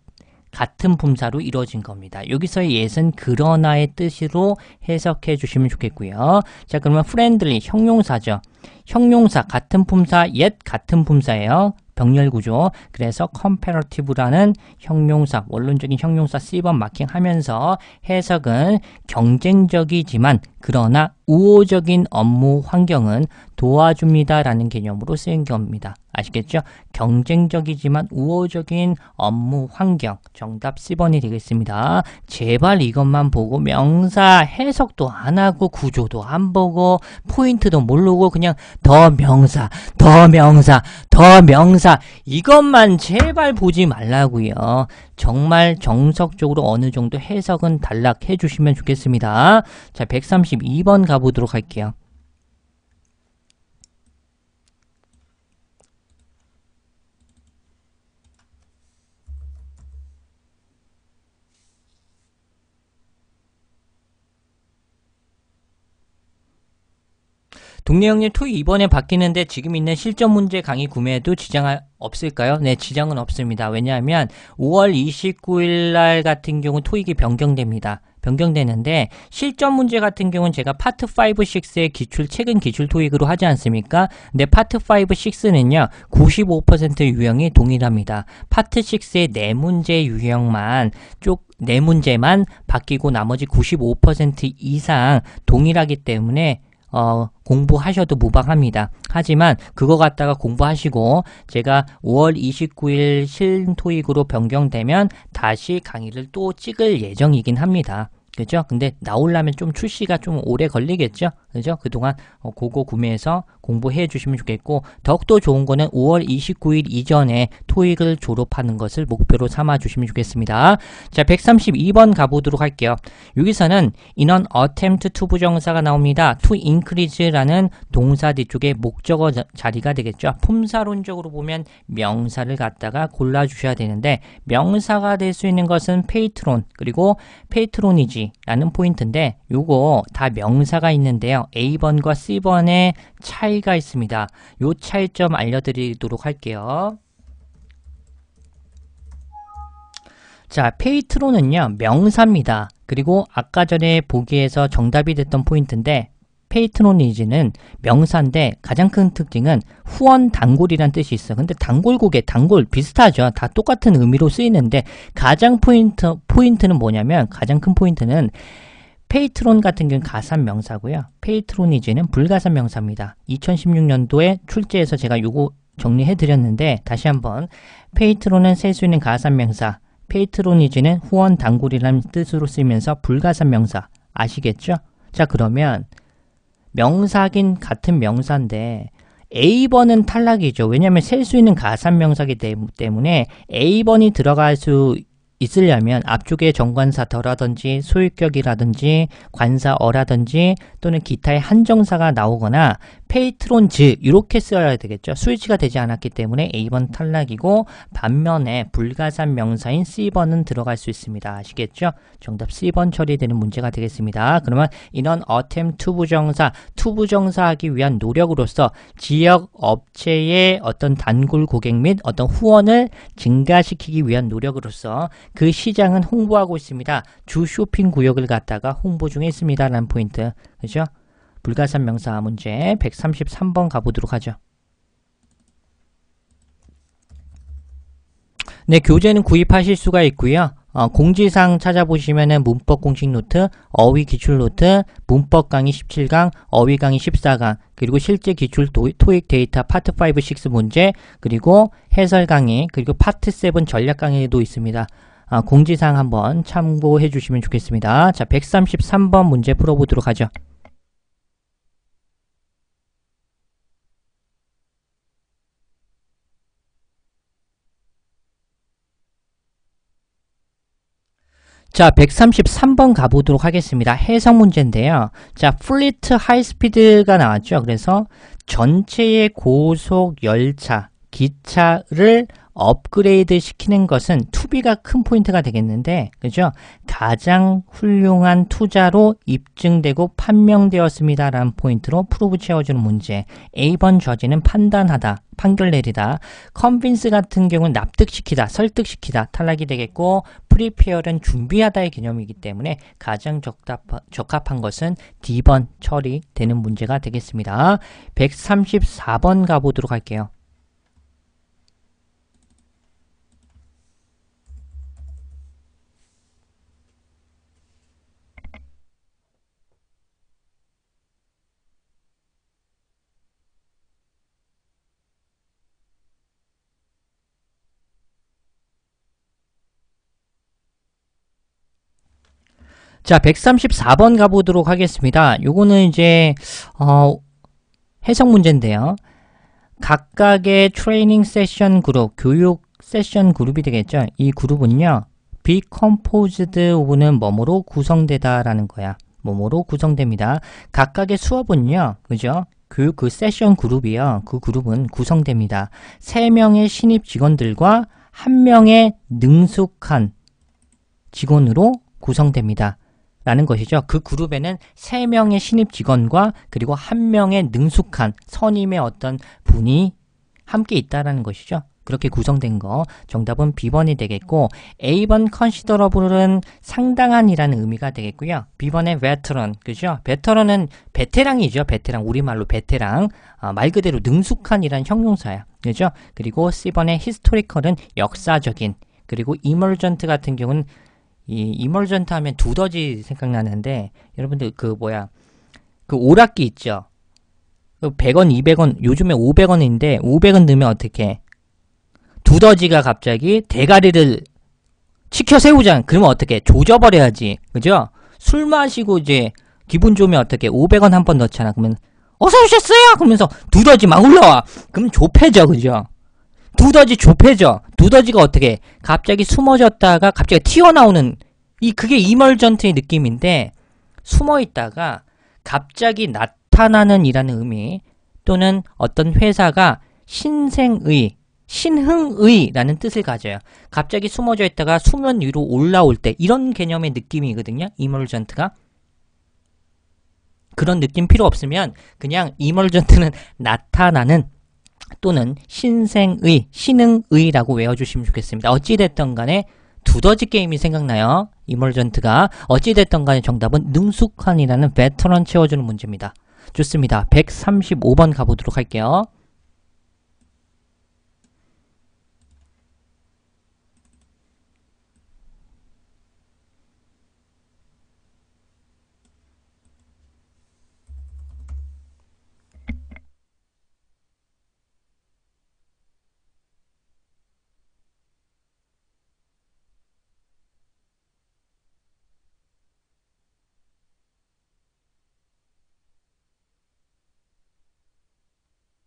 같은 품사로 이루어진 겁니다. 여기서의 yet은 그러나의 뜻으로 해석해 주시면 좋겠고요. 자, 그러면 friendly 형용사죠. 형용사 같은 품사 yet 같은 품사예요. 병렬 구조. 그래서 comparative라는 형용사, 원론적인 형용사 C번 마킹하면서 해석은 경쟁적이지만 그러나 우호적인 업무 환경은 도와줍니다라는 개념으로 쓰인 겁니다. 아시겠죠? 경쟁적이지만 우호적인 업무 환경. 정답 C번이 되겠습니다. 제발 이것만 보고 명사 해석도 안 하고 구조도 안 보고 포인트도 모르고 그냥 더 명사 이것만 제발 보지 말라고요. 정말 정석적으로 어느 정도 해석은 단락해 주시면 좋겠습니다. 자, 132번 가보도록 할게요. 동네형님 토익 이번에 바뀌는데 지금 있는 실전 문제 강의 구매에도 지장 없을까요? 네, 지장은 없습니다. 왜냐하면 5월 29일 날 같은 경우 토익이 변경됩니다. 변경되는데 실전 문제 같은 경우는 제가 파트 5, 6의 최근 기출 토익으로 하지 않습니까? 근데 파트 5, 6는요 95% 유형이 동일합니다. 파트 6의 네 문제 유형만 네 문제만 바뀌고 나머지 95% 이상 동일하기 때문에 공부하셔도 무방합니다. 하지만 그거 갖다가 공부하시고 제가 5월 29일 실토익으로 변경되면 다시 강의를 또 찍을 예정이긴 합니다. 그죠? 근데 나오려면 좀 출시가 좀 오래 걸리겠죠? 그죠? 그동안 그거 구매해서 공부해 주시면 좋겠고 더욱더 좋은 거는 5월 29일 이전에 토익을 졸업하는 것을 목표로 삼아 주시면 좋겠습니다. 자, 132번 가보도록 할게요. 여기서는 in an attempt to 부정사가 나옵니다. to increase라는 동사 뒤쪽에 목적어 자리가 되겠죠. 품사론적으로 보면 명사를 갖다가 골라주셔야 되는데 명사가 될 수 있는 것은 페이트론 그리고 페이트로니지 라는 포인트인데 요거 다 명사가 있는데요. A번과 C번의 차이가 있습니다. 요 차이점 알려드리도록 할게요. 자, 페이트론은요 명사입니다. 그리고 아까 전에 보기에서 정답이 됐던 포인트인데 페이트로니지는 명사인데 가장 큰 특징은 후원 단골이란 뜻이 있어. 근데 단골고개, 단골 비슷하죠. 다 똑같은 의미로 쓰이는데 가장 포인트는 뭐냐면 가장 큰 포인트는 페이트론 같은 경우는 가산 명사고요. 페이트로니지는 불가산 명사입니다. 2016년도에 출제해서 제가 요거 정리해드렸는데 다시 한번 페이트론은 셀 수 있는 가산명사, 페이트로니즈는 후원 단골이라는 뜻으로 쓰이면서 불가산명사 아시겠죠? 자 그러면 명사긴 같은 명사인데 A번은 탈락이죠. 왜냐하면 셀 수 있는 가산명사이기 때문에 A번이 들어갈 수 있으려면 앞쪽에 정관사더라든지 소유격이라든지 관사어라든지 또는 기타의 한정사가 나오거나 페이트론즈 이렇게 써야 되겠죠. 스위치가 되지 않았기 때문에 A번 탈락이고 반면에 불가산 명사인 C번은 들어갈 수 있습니다. 아시겠죠? 정답 C번 처리되는 문제가 되겠습니다. 그러면 이런 attempt 투부정사, 투부정사 하기 위한 노력으로서 지역 업체의 어떤 단골 고객 및 어떤 후원을 증가시키기 위한 노력으로서 그 시장은 홍보하고 있습니다. 주 쇼핑 구역을 갖다가 홍보 중에 있습니다. 라는 포인트. 그죠? 불가산 명사 문제 133번 가보도록 하죠. 네, 교재는 구입하실 수가 있고요. 공지사항 찾아보시면은 문법 공식 노트, 어휘 기출 노트, 문법 강의 17강, 어휘 강의 14강, 그리고 실제 기출 토익 데이터 파트 5, 6 문제, 그리고 해설 강의, 그리고 파트 7 전략 강의도 있습니다. 공지사항 한번 참고해 주시면 좋겠습니다. 자, 133번 문제 풀어보도록 하죠. 자, 133번 가보도록 하겠습니다. 해석 문제인데요. 자, 플리트 하이스피드가 나왔죠. 그래서 전체의 고속 열차, 기차를 업그레이드 시키는 것은 투비가 큰 포인트가 되겠는데, 그죠? 가장 훌륭한 투자로 입증되고 판명되었습니다. 라는 포인트로 프로브 채워주는 문제. A번 저지는 판단하다, 판결 내리다. 컨빈스 같은 경우는 납득시키다, 설득시키다, 탈락이 되겠고, 프리페어는 준비하다의 개념이기 때문에 가장 적합한 것은 D번 처리되는 문제가 되겠습니다. 134번 가보도록 할게요. 자, 134번 가보도록 하겠습니다. 요거는 이제 해석 문제인데요. 각각의 트레이닝 세션 그룹, 교육 세션 그룹이 되겠죠. 이 그룹은요. be composed of는 뭐뭐로 구성되다라는 거야. 뭐뭐로 구성됩니다. 각각의 수업은요. 그죠? 교육 그 세션 그룹이요. 그 그룹은 구성됩니다. 3명의 신입 직원들과 1명의 능숙한 직원으로 구성됩니다. 라는 것이죠. 그 그룹에는 3명의 신입 직원과 그리고 1명의 능숙한 선임의 어떤 분이 함께 있다라는 것이죠. 그렇게 구성된 거 정답은 B번이 되겠고 A번 considerable은 상당한이라는 의미가 되겠고요. B번의 veteran, 그죠? 베테랑은 베테랑이죠. 베테랑, 우리말로 베테랑. 말 그대로 능숙한이라는 형용사야. 그죠? 그리고 C번의 historical은 역사적인, 그리고 emergent 같은 경우는 이 이멀전트 하면 두더지 생각나는데 여러분들 그 오락기 있죠? 그 100원, 200원, 요즘에 500원인데 500원 넣으면 어떻게? 두더지가 갑자기 대가리를 치켜 세우잖아. 그러면 어떻게? 조져버려야지. 그죠? 술 마시고 이제 기분 좋으면 어떻게? 500원 한 번 넣잖아. 그러면 어서 오셨어요? 그러면서 두더지 막 올라와. 그럼 좁혀져. 그죠? 두더지 좁혀져. 두더지가 어떻게 갑자기 숨어졌다가 갑자기 튀어나오는 그게 이멀전트의 느낌인데 숨어있다가 갑자기 나타나는 이라는 의미 또는 어떤 회사가 신생의, 신흥의라는 뜻을 가져요. 갑자기 숨어져 있다가 수면 위로 올라올 때 이런 개념의 느낌이거든요. 이멀전트가. 그런 느낌 필요 없으면 그냥 이멀전트는 나타나는 또는 신생의, 신흥의라고 외워주시면 좋겠습니다. 어찌됐든 간에 두더지 게임이 생각나요. 이멀전트가. 어찌됐든 간에 정답은 능숙한이라는 베테랑 채워주는 문제입니다. 좋습니다. 135번 가보도록 할게요.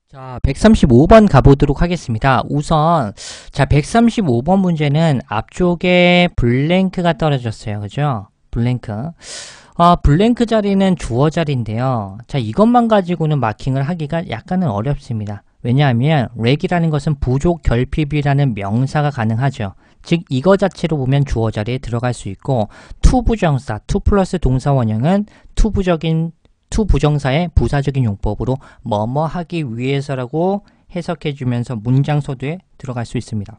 자, 135번 가보도록 하겠습니다. 우선, 자, 135번 문제는 앞쪽에 블랭크가 떨어졌어요. 그죠? 블랭크. 블랭크 자리는 주어 자리인데요. 자, 이것만 가지고는 마킹을 하기가 약간은 어렵습니다. 왜냐하면 렉이라는 것은 부족 결핍이라는 명사가 가능하죠. 즉 이거 자체로 보면 주어 자리에 들어갈 수 있고 to 부정사, to 플러스 동사 원형은 to 부정사의 부사적인 용법으로 뭐뭐 하기 위해서라고 해석해주면서 문장 소두에 들어갈 수 있습니다.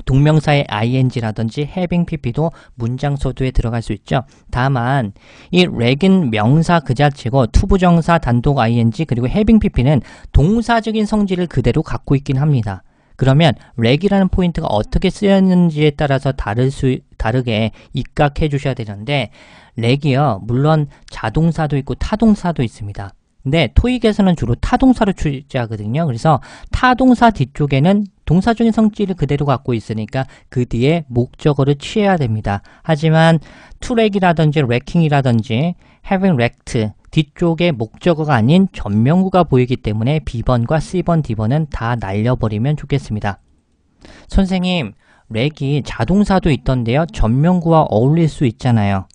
동명사의 ing라든지 having pp도 문장 소두에 들어갈 수 있죠. 다만 이 렉은 명사 그 자체고 to 부정사 단독 ing 그리고 having pp는 동사적인 성질을 그대로 갖고 있긴 합니다. 그러면 렉이라는 포인트가 어떻게 쓰였는지에 따라서 다르게 입각해 주셔야 되는데 렉이요 물론 자동사도 있고 타동사도 있습니다. 근데 토익에서는 주로 타동사로 출제하거든요. 그래서 타동사 뒤쪽에는 동사적인 성질을 그대로 갖고 있으니까 그 뒤에 목적어를 취해야 됩니다. 하지만 to 렉이라든지 렉킹이라든지 having wrecked 뒤쪽에 목적어가 아닌 전명구가 보이기 때문에 B번과 C번, D번은 다 날려버리면 좋겠습니다. 선생님, 렉이 자동사도 있던데요. 전명구와 어울릴 수 있잖아요.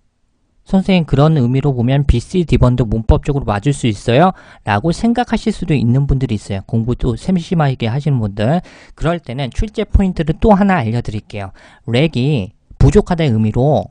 선생님, 그런 의미로 보면 B, C, D번도 문법적으로 맞을 수 있어요? 라고 생각하실 수도 있는 분들이 있어요. 공부 또 세심하게 하시는 분들. 그럴 때는 출제 포인트를 또 하나 알려드릴게요. 렉이 부족하다의 의미로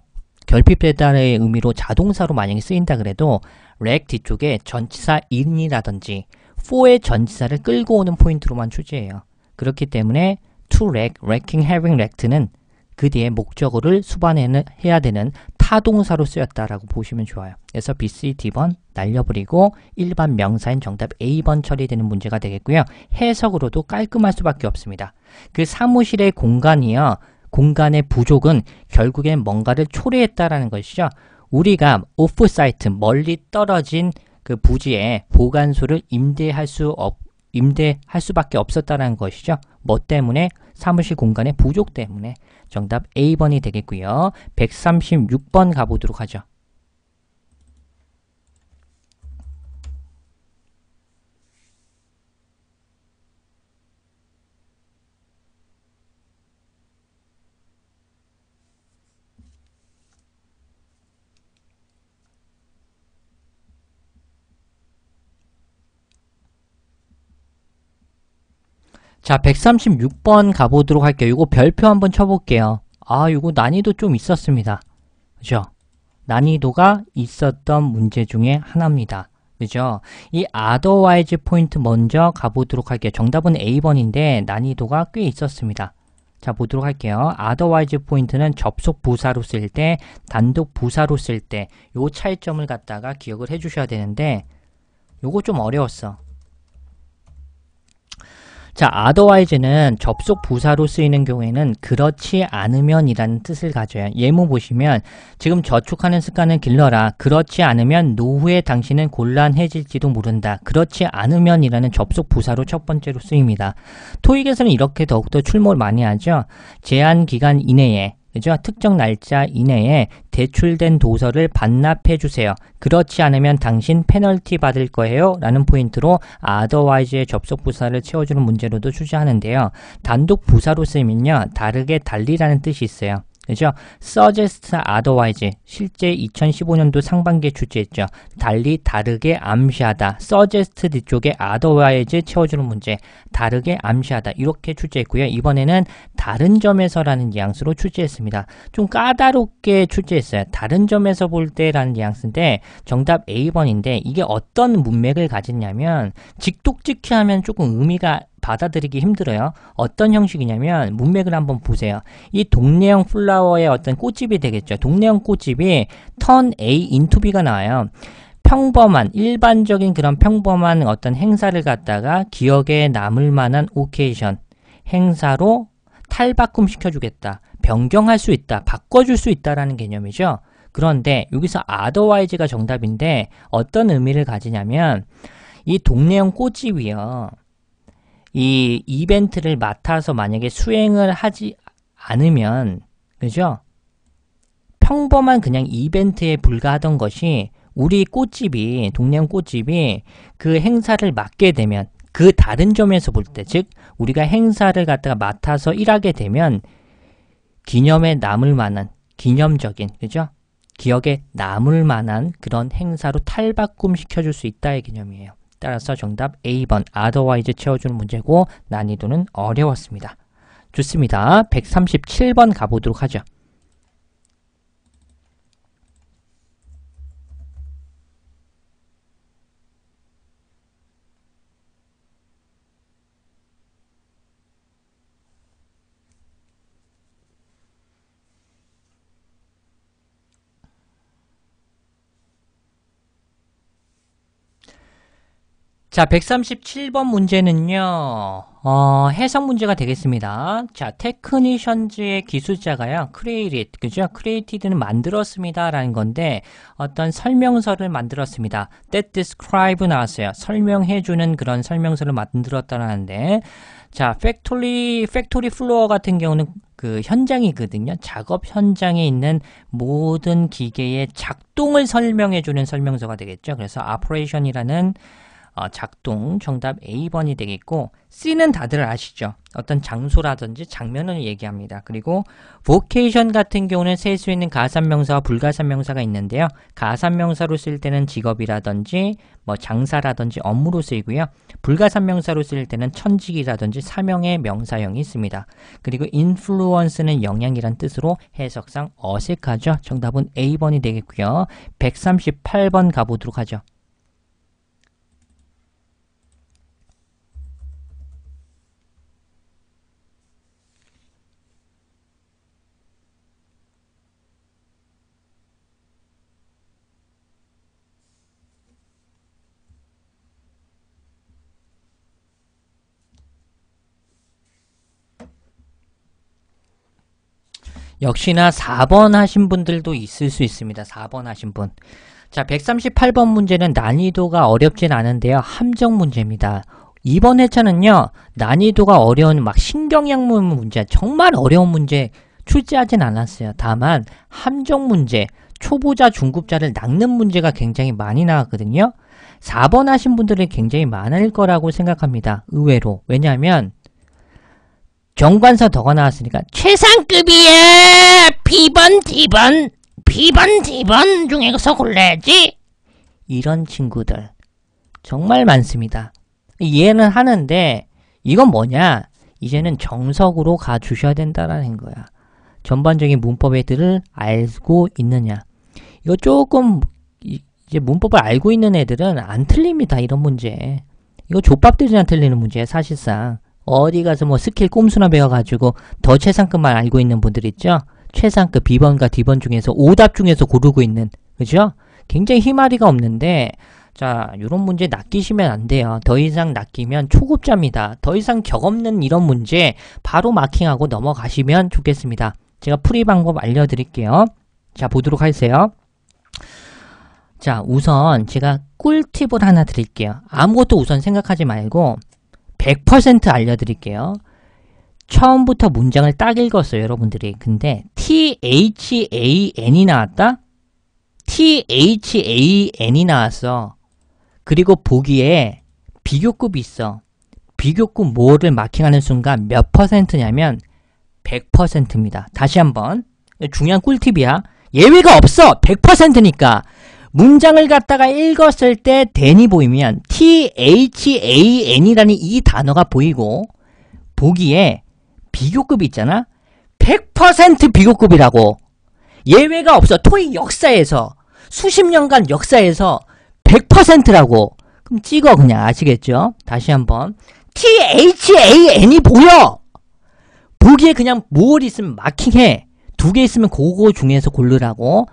결핍되다의 의미로 자동사로 만약에 쓰인다 그래도 렉 뒤쪽에 전치사 in이라든지 for의 전치사를 끌고 오는 포인트로만 출제해요. 그렇기 때문에 to wreck, wrecking, having wrecked는 그 뒤에 목적어를 수반해야 되는 타동사로 쓰였다라고 보시면 좋아요. 그래서 B, C, D번 날려버리고 일반 명사인 정답 A번 처리되는 문제가 되겠고요. 해석으로도 깔끔할 수밖에 없습니다. 그 사무실의 공간이요. 공간의 부족은 결국엔 뭔가를 초래했다라는 것이죠. 우리가 오프사이트, 멀리 떨어진 그 부지에 보관소를 임대할 수밖에 없었다는 것이죠. 뭐 때문에? 사무실 공간의 부족 때문에. 정답 A번이 되겠고요. 136번 가보도록 하죠. 자, 136번 가보도록 할게요. 이거 별표 한번 쳐볼게요. 이거 난이도 좀 있었습니다. 그죠? 난이도가 있었던 문제 중에 하나입니다. 그죠? 이 otherwise 포인트 먼저 가보도록 할게요. 정답은 A번인데 난이도가 꽤 있었습니다. 자, 보도록 할게요. otherwise 포인트는 접속 부사로 쓸 때, 단독 부사로 쓸 때, 요 차이점을 갖다가 기억을 해주셔야 되는데, 요거 좀 어려웠어. 자, otherwise는 접속 부사로 쓰이는 경우에는 그렇지 않으면 이라는 뜻을 가져요. 예문 보시면 지금 저축하는 습관을 길러라. 그렇지 않으면 노후에 당신은 곤란해질지도 모른다. 그렇지 않으면 이라는 접속 부사로 첫 번째로 쓰입니다. 토익에서는 이렇게 더욱더 출몰 많이 하죠. 제한 기간 이내에 그죠? 특정 날짜 이내에 대출된 도서를 반납해 주세요. 그렇지 않으면 당신 페널티 받을 거예요. 라는 포인트로 otherwise의 접속 부사를 채워주는 문제로도 출제하는데요. 단독 부사로 쓰이면요. 다르게 달리라는 뜻이 있어요. 그죠? suggest otherwise 실제 2015년도 상반기에 출제했죠. 달리 다르게 암시하다. suggest 뒤쪽에 otherwise 채워주는 문제. 다르게 암시하다. 이렇게 출제했고요. 이번에는 다른 점에서라는 뉘앙스로 출제했습니다. 좀 까다롭게 출제했어요. 다른 점에서 볼 때라는 뉘앙스인데 정답 A번인데 이게 어떤 문맥을 가졌냐면 직독직히 하면 조금 의미가 받아들이기 힘들어요. 어떤 형식이냐면 문맥을 한번 보세요. 이 동네형 플라워의 어떤 꽃집이 되겠죠. 동네형 꽃집이 turn A into B가 나와요. 평범한 일반적인 그런 평범한 어떤 행사를 갖다가 기억에 남을 만한 오케이션 행사로 탈바꿈 시켜주겠다. 변경할 수 있다. 바꿔줄 수 있다라는 개념이죠. 그런데 여기서 otherwise가 정답인데 어떤 의미를 가지냐면 이 동네형 꽃집이요. 이 이벤트를 맡아서 만약에 수행을 하지 않으면 그죠? 평범한 그냥 이벤트에 불과하던 것이 우리 꽃집이 동네형 꽃집이 그 행사를 맡게 되면 그 다른 점에서 볼 때, 즉 우리가 행사를 갖다가 맡아서 일하게 되면 기념에 남을 만한, 기념적인, 그죠? 기억에 남을 만한 그런 행사로 탈바꿈 시켜줄 수 있다의 개념이에요. 따라서 정답 A번 otherwise 채워주는 문제고 난이도는 어려웠습니다. 좋습니다. 137번 가보도록 하죠. 자, 137번 문제는요, 해석 문제가 되겠습니다. 자, 테크니션즈의 기술자가요, created, 그죠? created는 만들었습니다. 라는 건데, 어떤 설명서를 만들었습니다. that describe 나왔어요. 설명해주는 그런 설명서를 만들었다는데, 자, factory floor 같은 경우는 그 현장이거든요. 작업 현장에 있는 모든 기계의 작동을 설명해주는 설명서가 되겠죠. 그래서 operation이라는 작동, 정답 A번이 되겠고, C는 다들 아시죠? 어떤 장소라든지 장면을 얘기합니다. 그리고 vocation 같은 경우는 쓸 수 있는 가산명사와 불가산명사가 있는데요. 가산명사로 쓸 때는 직업이라든지 뭐 장사라든지 업무로 쓰이고요. 불가산명사로 쓸 때는 천직이라든지 사명의 명사형이 있습니다. 그리고 influence는 영향이란 뜻으로 해석상 어색하죠? 정답은 A번이 되겠고요. 138번 가보도록 하죠. 역시나 4번 하신 분들도 있을 수 있습니다. 4번 하신 분. 자, 138번 문제는 난이도가 어렵진 않은데요. 함정 문제입니다. 이번 회차는요, 난이도가 어려운 막 신경약물 문제, 정말 어려운 문제 출제하진 않았어요. 다만 함정 문제, 초보자, 중급자를 낚는 문제가 굉장히 많이 나왔거든요. 4번 하신 분들이 굉장히 많을 거라고 생각합니다. 의외로. 왜냐하면 정관사 더가 나왔으니까 최상급이야! B번, D번, B번, D번 중에서 골라야지! 이런 친구들 정말 많습니다. 이해는 하는데 이건 뭐냐? 이제는 정석으로 가주셔야 된다라는 거야. 전반적인 문법 애들을 알고 있느냐. 이거 조금 이제 문법을 알고 있는 애들은 안 틀립니다. 이런 문제. 이거 족밥들이나 틀리는 문제야 사실상. 어디 가서 뭐 스킬 꼼수나 배워가지고 더 최상급만 알고 있는 분들 있죠? 최상급 B번과 D번 중에서 오답 중에서 고르고 있는, 그죠? 굉장히 희마리가 없는데, 자, 요런 문제 낚이시면 안 돼요. 더 이상 낚이면 초급자입니다. 더 이상 격 없는 이런 문제 바로 마킹하고 넘어가시면 좋겠습니다. 제가 풀이 방법 알려드릴게요. 자, 보도록 하세요. 자, 우선 제가 꿀팁을 하나 드릴게요. 아무것도 우선 생각하지 말고 100% 알려드릴게요. 처음부터 문장을 딱 읽었어요, 여러분들이. 근데 THAN이 나왔다? THAN이 나왔어. 그리고 보기에 비교급이 있어. 비교급 뭐를 마킹하는 순간 몇 %냐면 100%입니다. 다시 한번. 중요한 꿀팁이야. 예외가 없어. 100%니까. 문장을 갖다가 읽었을 때 than이 보이면 THAN이라는 이 단어가 보이고 보기에 비교급이 있잖아. 100% 비교급이라고. 예외가 없어. 토익 역사에서 수십 년간 역사에서 100%라고. 그럼 찍어 그냥. 아시겠죠? 다시 한번. THAN이 보여. 보기에 그냥 뭘 있으면 마킹해. 2개 있으면 그거 중에서 고르라고.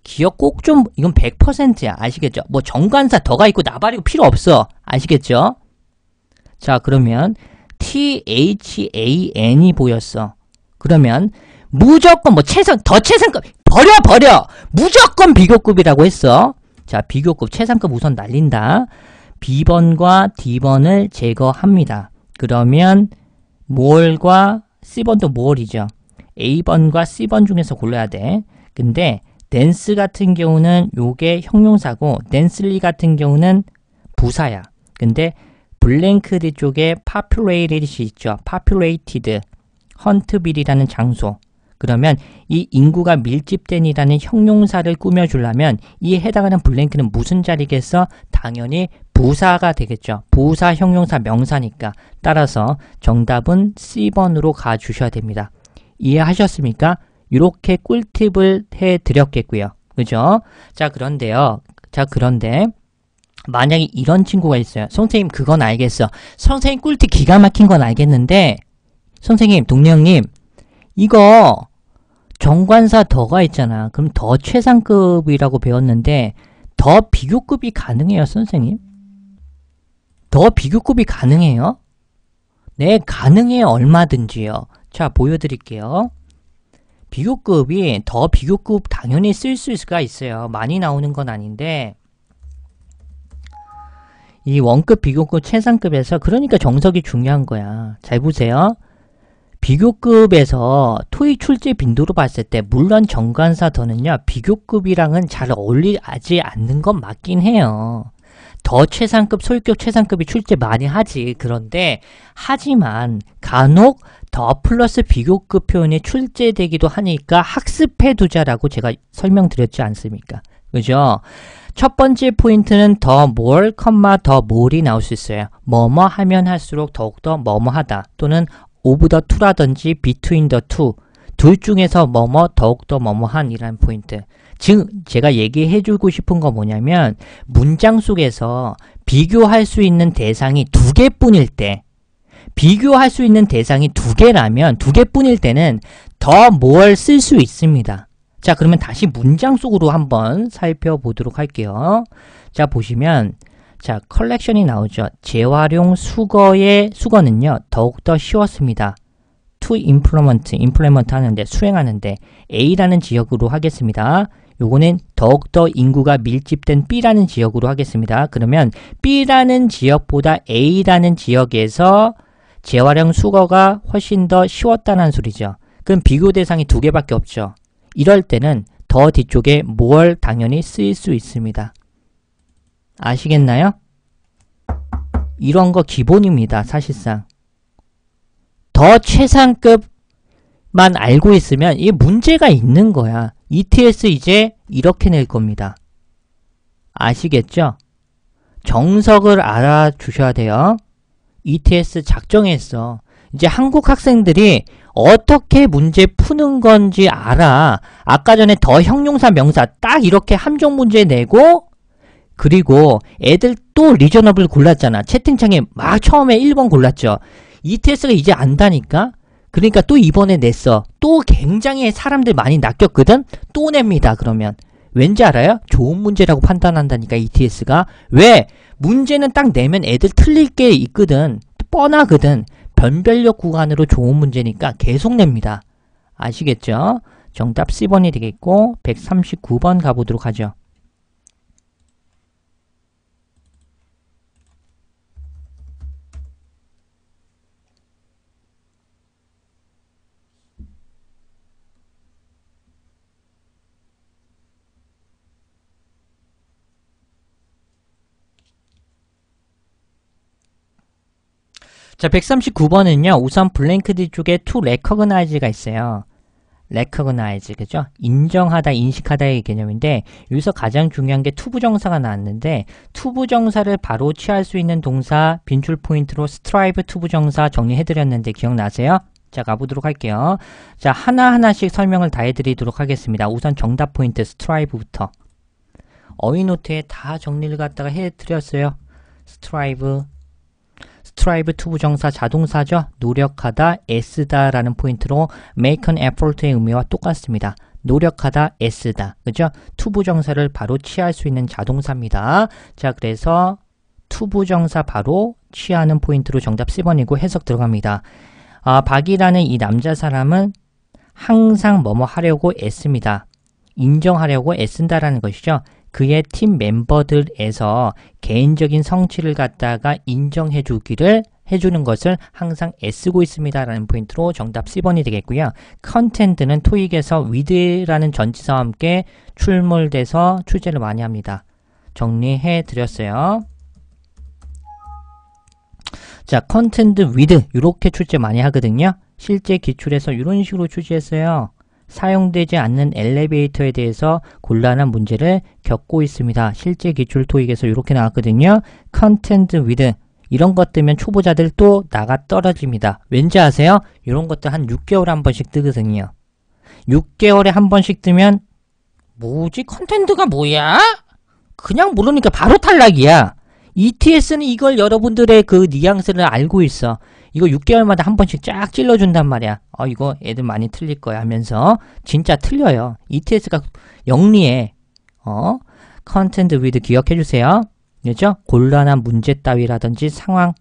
기억 꼭 좀, 이건 100%야. 아시겠죠? 뭐 정관사 더가 있고 나발이고 필요 없어. 아시겠죠? 자, 그러면 THAN이 보였어. 그러면 무조건 뭐 더 최상급 버려 무조건 비교급이라고 했어. 자, 비교급 최상급 우선 날린다. B번과 D번을 제거합니다. 그러면 몰과 C번도 몰이죠. A번과 C번 중에서 골라야 돼. 근데 댄스 같은 경우는 요게 형용사고 댄슬리 같은 경우는 부사야. 근데 블랭크드 쪽에 populated 있죠. populated, 헌트빌이라는 장소. 그러면 이 인구가 밀집된이라는 형용사를 꾸며주려면 이 해당하는 블랭크는 무슨 자리겠어? 당연히 부사가 되겠죠. 부사, 형용사, 명사니까. 따라서 정답은 C번으로 가주셔야 됩니다. 이해하셨습니까? 이렇게 꿀팁을 해드렸겠고요. 그죠? 자, 그런데 만약에 이런 친구가 있어요. 선생님 그건 알겠어. 선생님 꿀팁 기가 막힌 건 알겠는데 선생님, 동네 형님 이거 정관사 더가 있잖아. 그럼 더 최상급이라고 배웠는데 더 비교급이 가능해요, 선생님? 더 비교급이 가능해요? 네, 가능해요. 얼마든지요. 자, 보여드릴게요. 비교급이 더 비교급 당연히 쓸 수가 있어요. 많이 나오는 건 아닌데 이 원급, 비교급, 최상급에서 그러니까 정석이 중요한 거야. 잘 보세요. 비교급에서 토익 출제 빈도로 봤을 때 물론 정관사 더는요. 비교급이랑은 잘 어울리지 않는 건 맞긴 해요. 더 최상급, 소유격 최상급이 출제 많이 하지. 그런데 하지만 간혹 더 플러스 비교급 표현이 출제되기도 하니까 학습해두자라고 제가 설명드렸지 않습니까? 그죠? 첫 번째 포인트는 더 more, 더 more이 나올 수 있어요. 뭐뭐 하면 할수록 더욱더 뭐뭐 하다 또는 of the two라든지 between the two 둘 중에서 뭐뭐 더욱더 뭐뭐한 이라는 포인트. 즉 제가 얘기해주고 싶은 건 뭐냐면 문장 속에서 비교할 수 있는 대상이 두 개뿐일 때 비교할 수 있는 대상이 두 개라면 두 개뿐일 때는 더 more 쓸 수 있습니다. 자, 그러면 다시 문장 속으로 한번 살펴보도록 할게요. 자, 보시면 자, 컬렉션이 나오죠. 재활용 수거는요. 더욱더 쉬웠습니다. to implement 하는데 수행하는데 A라는 지역으로 하겠습니다. 요거는 더욱더 인구가 밀집된 B라는 지역으로 하겠습니다. 그러면 B라는 지역보다 A라는 지역에서 재활용 수거가 훨씬 더 쉬웠다는 소리죠. 그럼 비교 대상이 두 개밖에 없죠. 이럴 때는 더 뒤쪽에 more 당연히 쓰일 수 있습니다. 아시겠나요? 이런 거 기본입니다. 사실상. 더 최상급만 알고 있으면 이게 문제가 있는 거야. ETS 이제 이렇게 낼 겁니다. 아시겠죠? 정석을 알아주셔야 돼요. ETS 작정했어. 이제 한국 학생들이 어떻게 문제 푸는 건지 알아. 아까 전에 더 형용사 명사 딱 이렇게 함정 문제 내고 그리고 애들 또 리저너블 골랐잖아. 채팅창에 막 처음에 1번 골랐죠. ETS가 이제 안다니까? 그러니까 또 이번에 냈어. 또 굉장히 사람들 많이 낚였거든? 또 냅니다. 그러면. 왠지 알아요? 좋은 문제라고 판단한다니까 ETS가. 왜? 문제는 딱 내면 애들 틀릴 게 있거든. 뻔하거든. 변별력 구간으로 좋은 문제니까 계속 냅니다. 아시겠죠? 정답 C번이 되겠고 139번 가보도록 하죠. 자, 139번은요. 우선 블랭크드 쪽에 to recognize가 있어요. recognize, 그죠? 인정하다, 인식하다의 개념인데 여기서 가장 중요한 게 투부정사가 나왔는데 투부정사를 바로 취할 수 있는 동사 빈출 포인트로 strive 투부정사 정리해드렸는데 기억나세요? 자, 가보도록 할게요. 자, 하나하나씩 설명을 다 해드리도록 하겠습니다. 우선 정답 포인트 strive부터 어휘노트에 다 정리를 갖다가 해드렸어요. strive 투부정사 자동사죠. 노력하다, 애쓰다 라는 포인트로 make an effort의 의미와 똑같습니다. 노력하다, 애쓰다. 그죠? 투부정사를 바로 취할 수 있는 자동사입니다. 자, 그래서 투부정사 바로 취하는 포인트로 정답 C번이고 해석 들어갑니다. 박이라는 이 남자 사람은 항상 뭐뭐 하려고 애씁니다. 인정하려고 애쓴다라는 것이죠. 그의 팀 멤버들에서 개인적인 성취를 갖다가 인정해 주기를 해주는 것을 항상 애쓰고 있습니다 라는 포인트로 정답 C번이 되겠고요. 컨텐트는 토익에서 with라는 전치사와 함께 출몰돼서 출제를 많이 합니다. 정리해 드렸어요. 자, content with 이렇게 출제 많이 하거든요. 실제 기출에서 이런 식으로 출제했어요. 사용되지 않는 엘리베이터에 대해서 곤란한 문제를 겪고 있습니다. 실제 기출 토익에서 이렇게 나왔거든요. content with 이런 것 뜨면 초보자들 또 나가 떨어집니다. 왠지 아세요? 이런 것들 한 6개월에 한 번씩 뜨거든요. 6개월에 한 번씩 뜨면 뭐지? 컨텐츠가 뭐야? 그냥 모르니까 바로 탈락이야. ETS는 이걸 여러분들의 그 뉘앙스를 알고 있어. 이거 6개월마다 한 번씩 쫙 찔러준단 말이야. 이거 애들 많이 틀릴 거야 하면서 진짜 틀려요. ETS가 영리해. 컨텐츠 위드 기억해주세요. 그렇죠? 곤란한 문제 따위라든지 상황을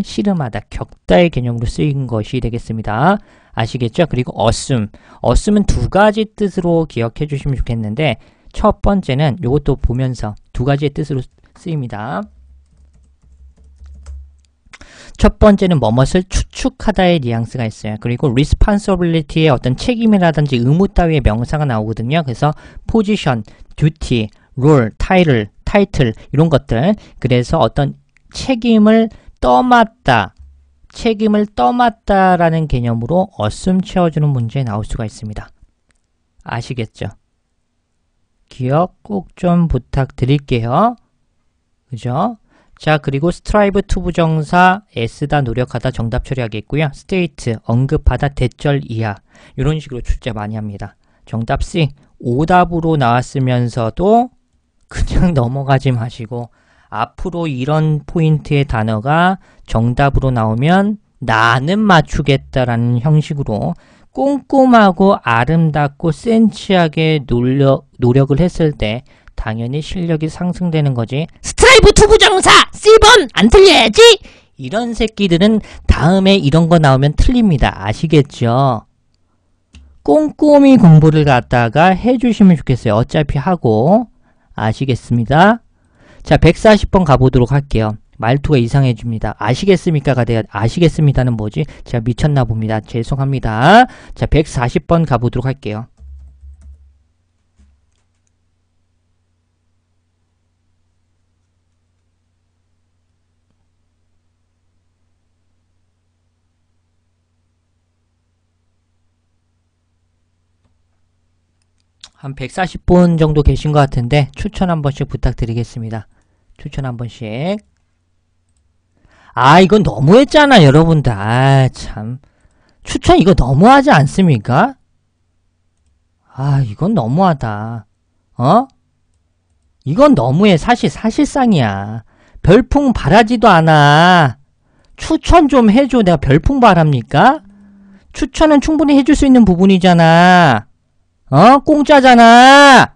씨름하다, 겪다의 개념으로 쓰인 것이 되겠습니다. 아시겠죠? 그리고 assume은 두 가지 뜻으로 기억해 주시면 좋겠는데 첫 번째는 이것도 보면서 두 가지의 뜻으로 쓰입니다. 첫 번째는 뭐뭇을 추측하다의 뉘앙스가 있어요. 그리고 responsibility의 어떤 책임이라든지 의무 따위의 명사가 나오거든요. 그래서 position, duty, role, title 이런 것들. 그래서 어떤 책임을 떠맡다라는 개념으로 assume 채워주는 문제에 나올 수가 있습니다. 아시겠죠? 기억 꼭 좀 부탁드릴게요. 그죠? 자, 그리고 strive to 부정사 애쓰다 노력하다 정답 처리하겠고요. state 언급하다 대절 이하 이런 식으로 출제 많이 합니다. 정답 C 오답으로 나왔으면서도 그냥 넘어가지 마시고 앞으로 이런 포인트의 단어가 정답으로 나오면 나는 맞추겠다라는 형식으로 꼼꼼하고 아름답고 센치하게 노력을 했을 때 당연히 실력이 상승되는 거지. 스트라이브 투 부정사 C번 안 틀려야지. 이런 새끼들은 다음에 이런 거 나오면 틀립니다. 아시겠죠? 꼼꼼히 공부를 갖다가 해주시면 좋겠어요. 어차피 하고. 아시겠습니다? 자, 140번 가보도록 할게요. 말투가 이상해집니다. 아시겠습니까가 돼야 아시겠습니다는 뭐지? 제가 미쳤나 봅니다. 죄송합니다. 자, 140번 가보도록 할게요. 한 140분 정도 계신 것 같은데 추천 한 번씩 부탁드리겠습니다. 추천 한 번씩. 이건 너무했잖아 여러분들. 참 추천 이거 너무하지 않습니까? 이건 너무하다. 이건 너무해. 사실상이야. 별풍 바라지도 않아. 추천 좀 해줘. 내가 별풍 바랍니까? 추천은 충분히 해줄 수 있는 부분이잖아. 공짜잖아.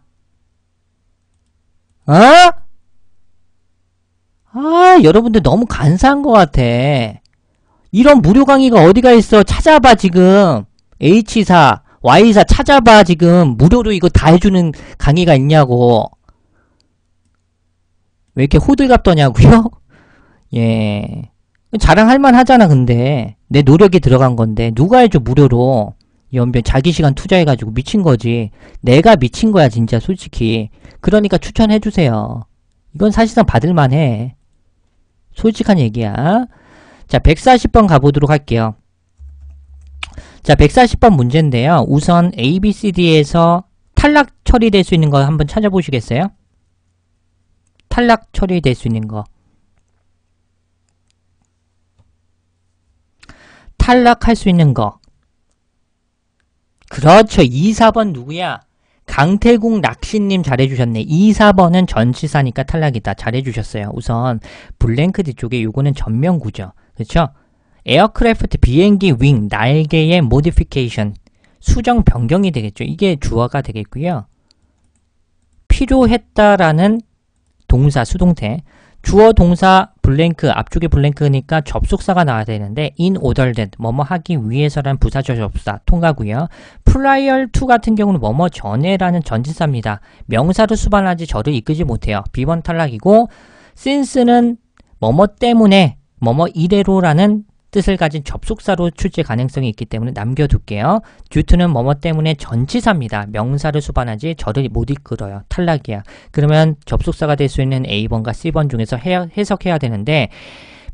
여러분들 너무 간사한 것 같아. 이런 무료 강의가 어디가 있어. 찾아봐 지금. H사, Y사 찾아봐 지금. 무료로 이거 다 해주는 강의가 있냐고. 왜 이렇게 호들갑 떠냐고요? 예. 자랑할만 하잖아 근데. 내 노력이 들어간 건데. 누가 해줘 무료로. 연변 자기 시간 투자해가지고 미친 거지. 내가 미친 거야 진짜 솔직히. 그러니까 추천해주세요. 이건 사실상 받을만해. 솔직한 얘기야. 자, 140번 가보도록 할게요. 자, 140번 문제인데요. 우선 ABCD에서 탈락 처리될 수 있는 거 한번 찾아보시겠어요? 탈락 처리될 수 있는 거. 탈락할 수 있는 거. 그렇죠. 2, 4번 누구야? 강태국 낚시님 잘해주셨네. 2, 4번은 전치사니까 탈락이다. 잘해주셨어요. 우선 블랭크 뒤쪽에 요거는 전면구죠. 그렇죠? 에어크래프트 비행기 윙 날개의 모디피케이션 수정 변경이 되겠죠. 이게 주어가 되겠고요. 필요했다라는 동사 수동태 주어 동사 블랭크 앞쪽에 블랭크니까 접속사가 나와야 되는데 in order that 뭐뭐 하기 위해서라는 부사절 접사 통과고요. prior to 같은 경우는 뭐뭐 전에라는 전치사입니다. 명사를 수반하지 저를 이끄지 못해요. B번 탈락이고 since는 뭐뭐 때문에 뭐뭐 이래로라는 뜻을 가진 접속사로 출제 가능성이 있기 때문에 남겨둘게요. due to는 뭐뭐 때문에 전치사입니다. 명사를 수반하지 저를 못 이끌어요. 탈락이야. 그러면 접속사가 될 수 있는 A번과 C번 중에서 해석해야 되는데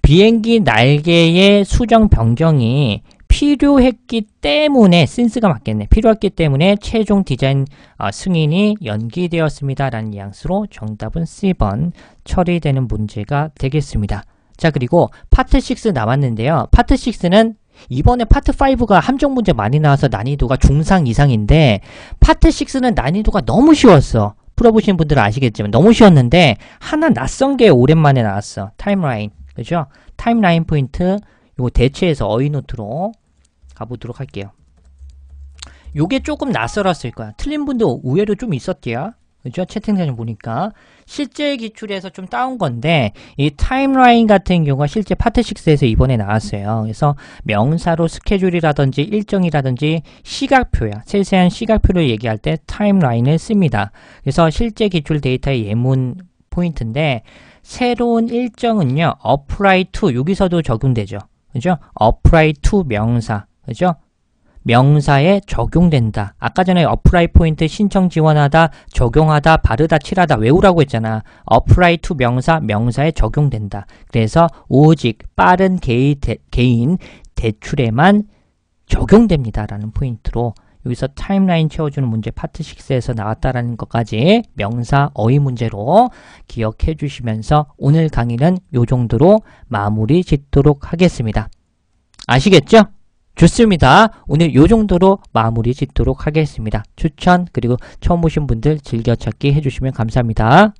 비행기 날개의 수정 변경이 필요했기 때문에 since가 맞겠네. 필요했기 때문에 최종 디자인 승인이 연기되었습니다. 라는 뉘앙스로 정답은 C번 처리되는 문제가 되겠습니다. 자, 그리고 파트 6 나왔는데요. 파트 6는 이번에 파트 5가 함정 문제 많이 나와서 난이도가 중상 이상인데 파트 6는 난이도가 너무 쉬웠어. 풀어보신 분들은 아시겠지만 너무 쉬웠는데 하나 낯선 게 오랜만에 나왔어. 타임라인. 그죠? 타임라인 포인트 요거 대체해서 어휘노트로 가보도록 할게요. 요게 조금 낯설었을 거야. 틀린 분도 의외로 좀 있었대요. 그죠? 채팅창을 보니까 실제 기출에서 좀 따온 건데 이 타임라인 같은 경우가 실제 파트 6에서 이번에 나왔어요. 그래서 명사로 스케줄이라든지 일정이라든지 시각표야. 세세한 시각표를 얘기할 때 타임라인을 씁니다. 그래서 실제 기출 데이터의 예문 포인트인데 새로운 일정은요. apply to 여기서도 적용되죠. 그죠? apply to 명사. 그죠? 명사에 적용된다. 아까 전에 apply 포인트 신청 지원하다, 적용하다, 바르다, 칠하다 외우라고 했잖아. apply to 명사, 명사에 적용된다. 그래서 오직 빠른 개인 대출에만 적용됩니다. 라는 포인트로 여기서 타임라인 채워주는 문제 파트 6에서 나왔다라는 것까지 명사 어휘 문제로 기억해 주시면서 오늘 강의는 요 정도로 마무리 짓도록 하겠습니다. 아시겠죠? 좋습니다. 오늘 요 정도로 마무리 짓도록 하겠습니다. 추천 그리고 처음 보신 분들 즐겨찾기 해주시면 감사합니다.